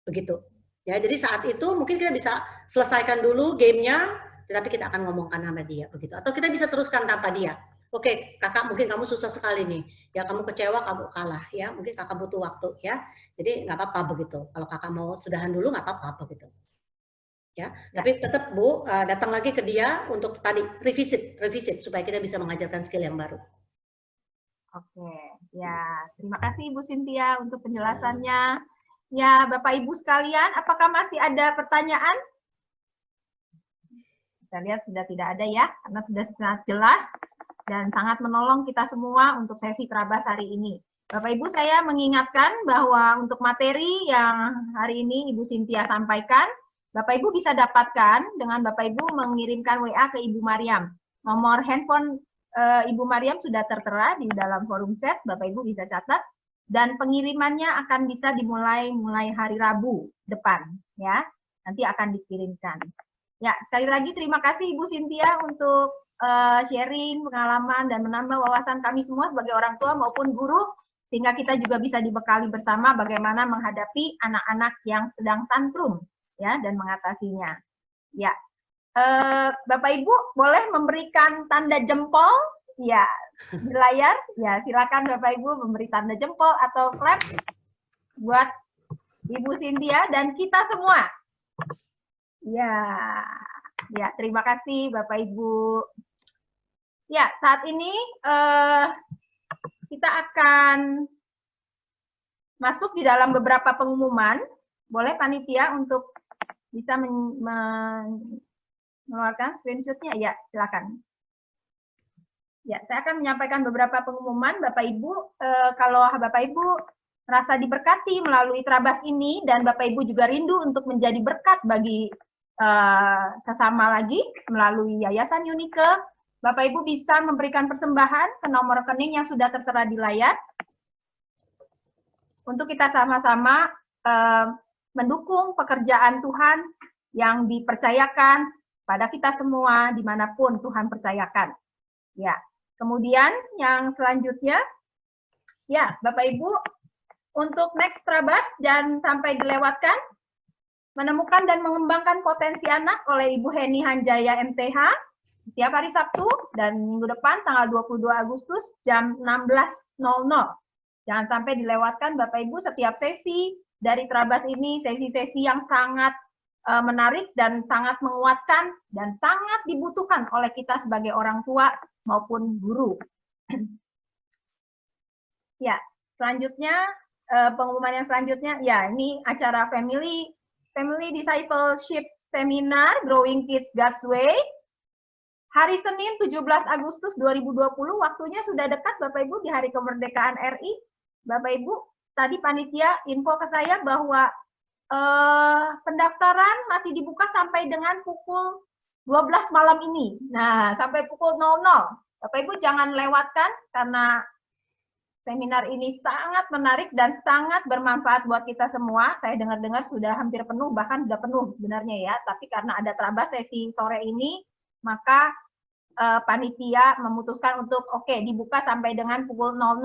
Begitu. Ya, jadi saat itu mungkin kita bisa selesaikan dulu gamenya, tetapi kita akan ngomongkan sama dia begitu. Atau kita bisa teruskan tanpa dia. Oke, kakak mungkin kamu susah sekali nih. Ya kamu kecewa, kamu kalah ya. Mungkin kakak butuh waktu ya. Jadi nggak apa-apa begitu. Kalau kakak mau sudahan dulu nggak apa-apa begitu. Ya, tapi tetap Bu datang lagi ke dia untuk tadi revisit supaya kita bisa mengajarkan skill yang baru. Oke, ya terima kasih Ibu Cynthia untuk penjelasannya. Ya Bapak Ibu sekalian, apakah masih ada pertanyaan? Kita lihat sudah tidak ada ya, karena sudah sangat jelas dan sangat menolong kita semua untuk sesi Trabas hari ini. Bapak Ibu, saya mengingatkan bahwa untuk materi yang hari ini Ibu Cynthia sampaikan, Bapak Ibu bisa dapatkan dengan Bapak Ibu mengirimkan WA ke Ibu Mariam. Nomor handphone Ibu Mariam sudah tertera di dalam forum chat, Bapak Ibu bisa catat, dan pengirimannya akan bisa dimulai hari Rabu depan, ya. Nanti akan dikirimkan. Ya, sekali lagi terima kasih Ibu Cynthia untuk sharing pengalaman dan menambah wawasan kami semua sebagai orang tua maupun guru, sehingga kita juga bisa dibekali bersama bagaimana menghadapi anak-anak yang sedang tantrum, ya, dan mengatasinya. Ya. Bapak Ibu boleh memberikan tanda jempol ya di layar, ya silakan Bapak Ibu memberi tanda jempol atau clap buat Ibu Cynthia dan kita semua. Ya terima kasih Bapak Ibu. Ya saat ini kita akan masuk di dalam beberapa pengumuman. Boleh panitia untuk bisa mengeluarkan screenshot-nya? Ya, silakan. Ya, saya akan menyampaikan beberapa pengumuman, Bapak Ibu. Kalau Bapak Ibu merasa diberkati melalui Trabas ini, dan Bapak Ibu juga rindu untuk menjadi berkat bagi sesama lagi melalui Yayasan Unike, Bapak Ibu bisa memberikan persembahan ke nomor rekening yang sudah tertera di layar, untuk kita sama-sama mendukung pekerjaan Tuhan yang dipercayakan pada kita semua dimanapun Tuhan percayakan. Ya, kemudian yang selanjutnya, ya Bapak Ibu, untuk next Trabas jangan sampai dilewatkan, menemukan dan mengembangkan potensi anak oleh Ibu Heni Hanjaya MTH setiap hari Sabtu dan minggu depan tanggal 22 Agustus jam 16.00. Jangan sampai dilewatkan Bapak Ibu, setiap sesi dari Trabas ini sesi-sesi yang sangat menarik dan sangat menguatkan dan sangat dibutuhkan oleh kita sebagai orang tua maupun guru. Ya, selanjutnya pengumuman yang selanjutnya, ya ini acara Family Discipleship Seminar Growing Kids God's Way. Hari Senin 17 Agustus 2020, waktunya sudah dekat Bapak Ibu di Hari Kemerdekaan RI. Bapak Ibu, tadi panitia info ke saya bahwa pendaftaran masih dibuka sampai dengan pukul 12 malam ini. Nah, sampai pukul 00. Bapak Ibu jangan lewatkan karena seminar ini sangat menarik dan sangat bermanfaat buat kita semua. Saya dengar-dengar sudah hampir penuh, bahkan sudah penuh sebenarnya ya. Tapi karena ada Trabas sesi sore ini, maka panitia memutuskan untuk dibuka sampai dengan pukul 00.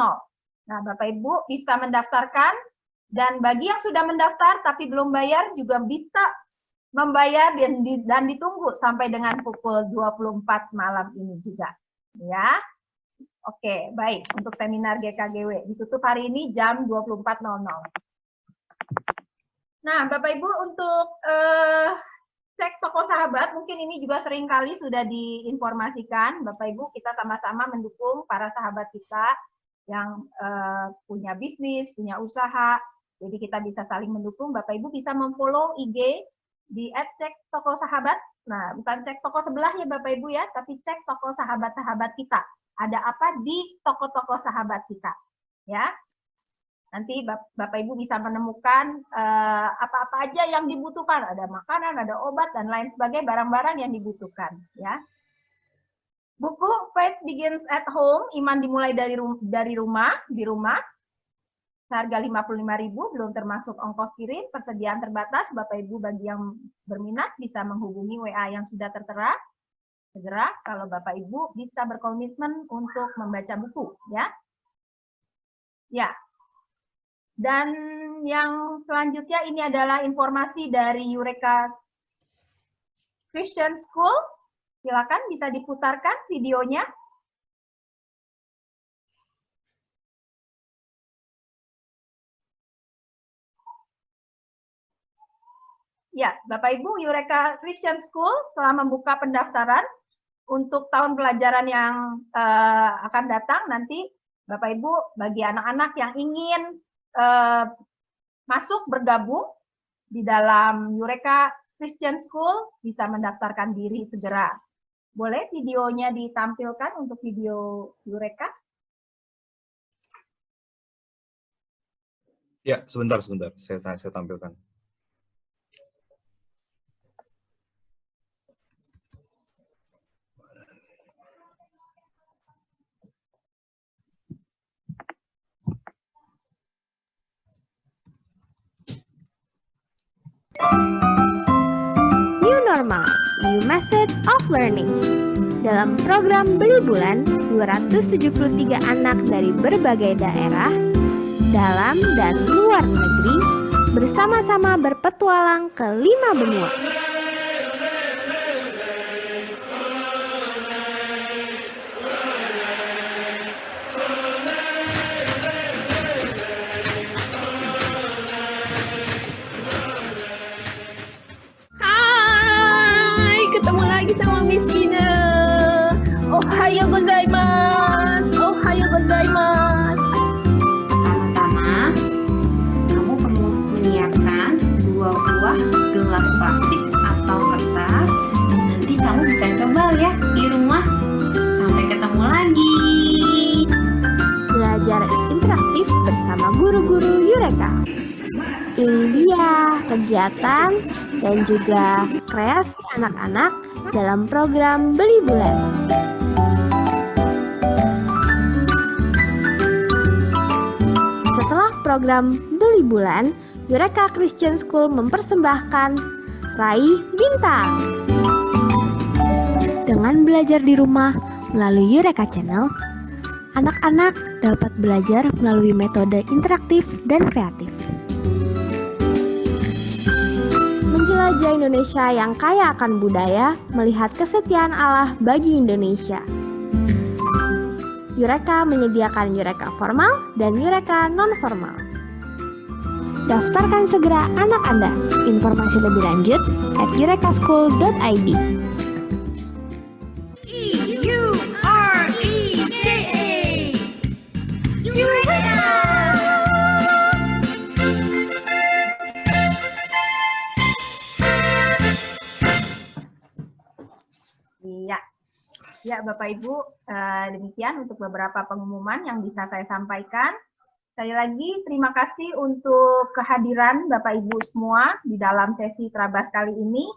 Nah, Bapak Ibu bisa mendaftarkan. Dan bagi yang sudah mendaftar tapi belum bayar juga bisa membayar dan ditunggu sampai dengan pukul 24 malam ini juga. Ya. Oke, baik. Untuk seminar GKGW ditutup hari ini jam 24.00. Nah, Bapak Ibu untuk cek toko sahabat, mungkin ini juga sering kali sudah diinformasikan. Bapak Ibu, kita sama-sama mendukung para sahabat kita yang punya bisnis, punya usaha. Jadi kita bisa saling mendukung. Bapak Ibu bisa memfollow IG di @cek_toko_sahabat. Nah, bukan cek toko sebelah ya Bapak Ibu ya, tapi cek toko sahabat-sahabat kita. Ada apa di toko-toko sahabat kita, ya. Nanti Bapak Ibu bisa menemukan apa-apa aja yang dibutuhkan. Ada makanan, ada obat dan lain sebagainya, barang-barang yang dibutuhkan, ya. Buku Faith Begins at Home, Iman dimulai dari rumah, di rumah. Harga 55.000, belum termasuk ongkos kirim, persediaan terbatas. Bapak Ibu bagi yang berminat bisa menghubungi WA yang sudah tertera. Segera kalau Bapak Ibu bisa berkomitmen untuk membaca buku, ya. Ya. Dan yang selanjutnya ini adalah informasi dari Eureka Christian School. Silakan bisa diputarkan videonya. Ya, Bapak Ibu, Eureka Christian School telah membuka pendaftaran untuk tahun pelajaran yang akan datang nanti. Bapak Ibu, bagi anak-anak yang ingin masuk bergabung di dalam Eureka Christian School bisa mendaftarkan diri segera. Boleh videonya ditampilkan untuk video Eureka? Ya, sebentar. Saya tampilkan. New Normal, New Method of Learning. Dalam program Beli Bulan, 273 anak dari berbagai daerah, dalam dan luar negeri, bersama-sama berpetualang ke 5 benua. Hai, ketemu lagi sama Miss Ina. Ohayo gozaimasu. Ohayo gozaimasu. Pertama-tama, kamu perlu menyiapkan 2 buah gelas plastik atau kertas. Nanti kamu bisa coba ya di rumah. Sampai ketemu lagi. Belajar interaktif bersama guru-guru Eureka. Ini dia kegiatan dan juga kreasi anak-anak dalam program Beli Bulan. Setelah program Beli Bulan, Eureka Christian School mempersembahkan Raih Bintang. Dengan belajar di rumah melalui Eureka Channel, anak-anak dapat belajar melalui metode interaktif dan kreatif. Menjelajah Indonesia yang kaya akan budaya, melihat kesetiaan Allah bagi Indonesia. Eureka menyediakan Eureka formal dan Eureka non-formal. Daftarkan segera anak Anda. Informasi lebih lanjut @eurekaschool.id. Ya, Bapak Ibu, demikian untuk beberapa pengumuman yang bisa saya sampaikan. Sekali lagi, terima kasih untuk kehadiran Bapak Ibu semua di dalam sesi Trabas kali ini.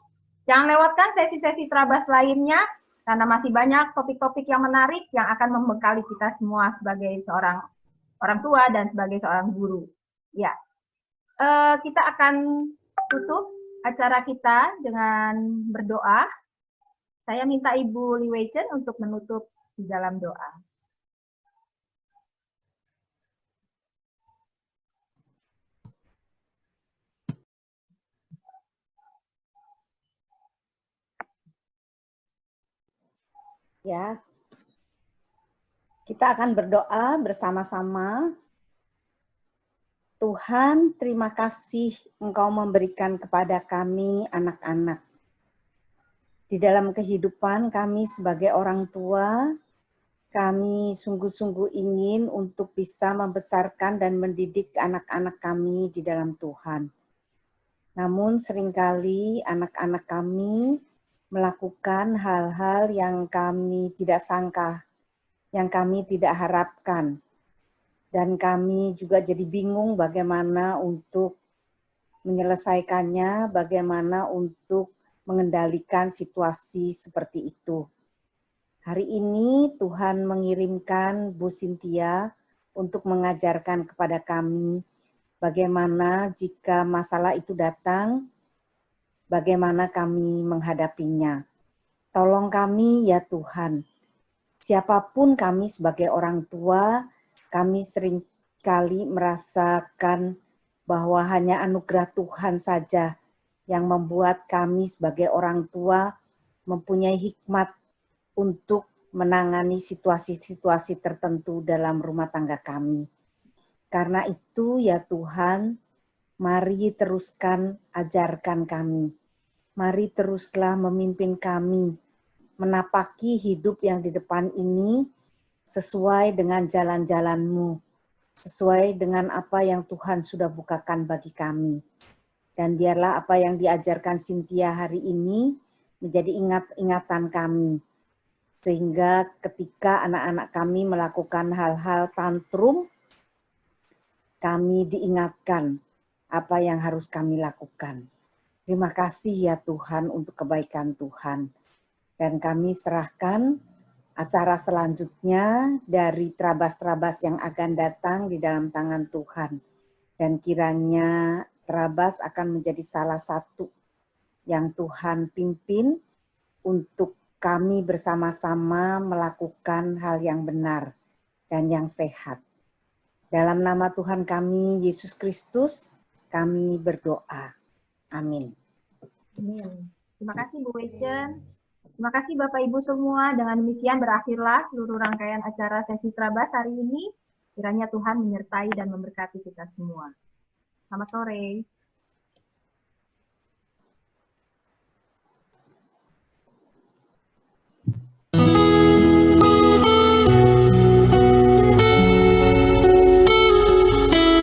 Jangan lewatkan sesi-sesi Trabas lainnya, karena masih banyak topik-topik yang menarik yang akan membekali kita semua sebagai seorang orang tua dan sebagai seorang guru. Ya, kita akan tutup acara kita dengan berdoa. Saya minta Ibu Li Wei Chen untuk menutup di dalam doa. Ya, kita akan berdoa bersama-sama. Tuhan, terima kasih Engkau memberikan kepada kami anak-anak. Di dalam kehidupan kami sebagai orang tua, kami sungguh-sungguh ingin untuk bisa membesarkan dan mendidik anak-anak kami di dalam Tuhan. Namun seringkali anak-anak kami melakukan hal-hal yang kami tidak sangka, yang kami tidak harapkan. Dan kami juga jadi bingung bagaimana untuk menyelesaikannya, bagaimana untuk mengendalikan situasi seperti itu. Hari ini Tuhan mengirimkan Bu Cynthia untuk mengajarkan kepada kami bagaimana jika masalah itu datang, bagaimana kami menghadapinya. Tolong kami ya Tuhan. Siapapun kami sebagai orang tua, kami seringkali merasakan bahwa hanya anugerah Tuhan saja yang membuat kami sebagai orang tua mempunyai hikmat untuk menangani situasi-situasi tertentu dalam rumah tangga kami. Karena itu ya Tuhan, Mari teruskan ajarkan kami. Mari teruslah memimpin kami, menapaki hidup yang di depan ini sesuai dengan jalan-jalan-Mu, sesuai dengan apa yang Tuhan sudah bukakan bagi kami. Dan biarlah apa yang diajarkan Cynthia hari ini menjadi ingatan kami. Sehingga ketika anak-anak kami melakukan hal-hal tantrum, kami diingatkan apa yang harus kami lakukan. Terima kasih ya Tuhan untuk kebaikan Tuhan. Dan kami serahkan acara selanjutnya dari Trabas-Trabas yang akan datang di dalam tangan Tuhan. Dan kiranya Trabas akan menjadi salah satu yang Tuhan pimpin untuk kami bersama-sama melakukan hal yang benar dan yang sehat. Dalam nama Tuhan kami, Yesus Kristus, kami berdoa. Amin. Amin. Terima kasih Bu Wechen. Terima kasih Bapak Ibu semua. Dengan demikian berakhirlah seluruh rangkaian acara sesi Trabas hari ini. Kiranya Tuhan menyertai dan memberkati kita semua. Selamat sore.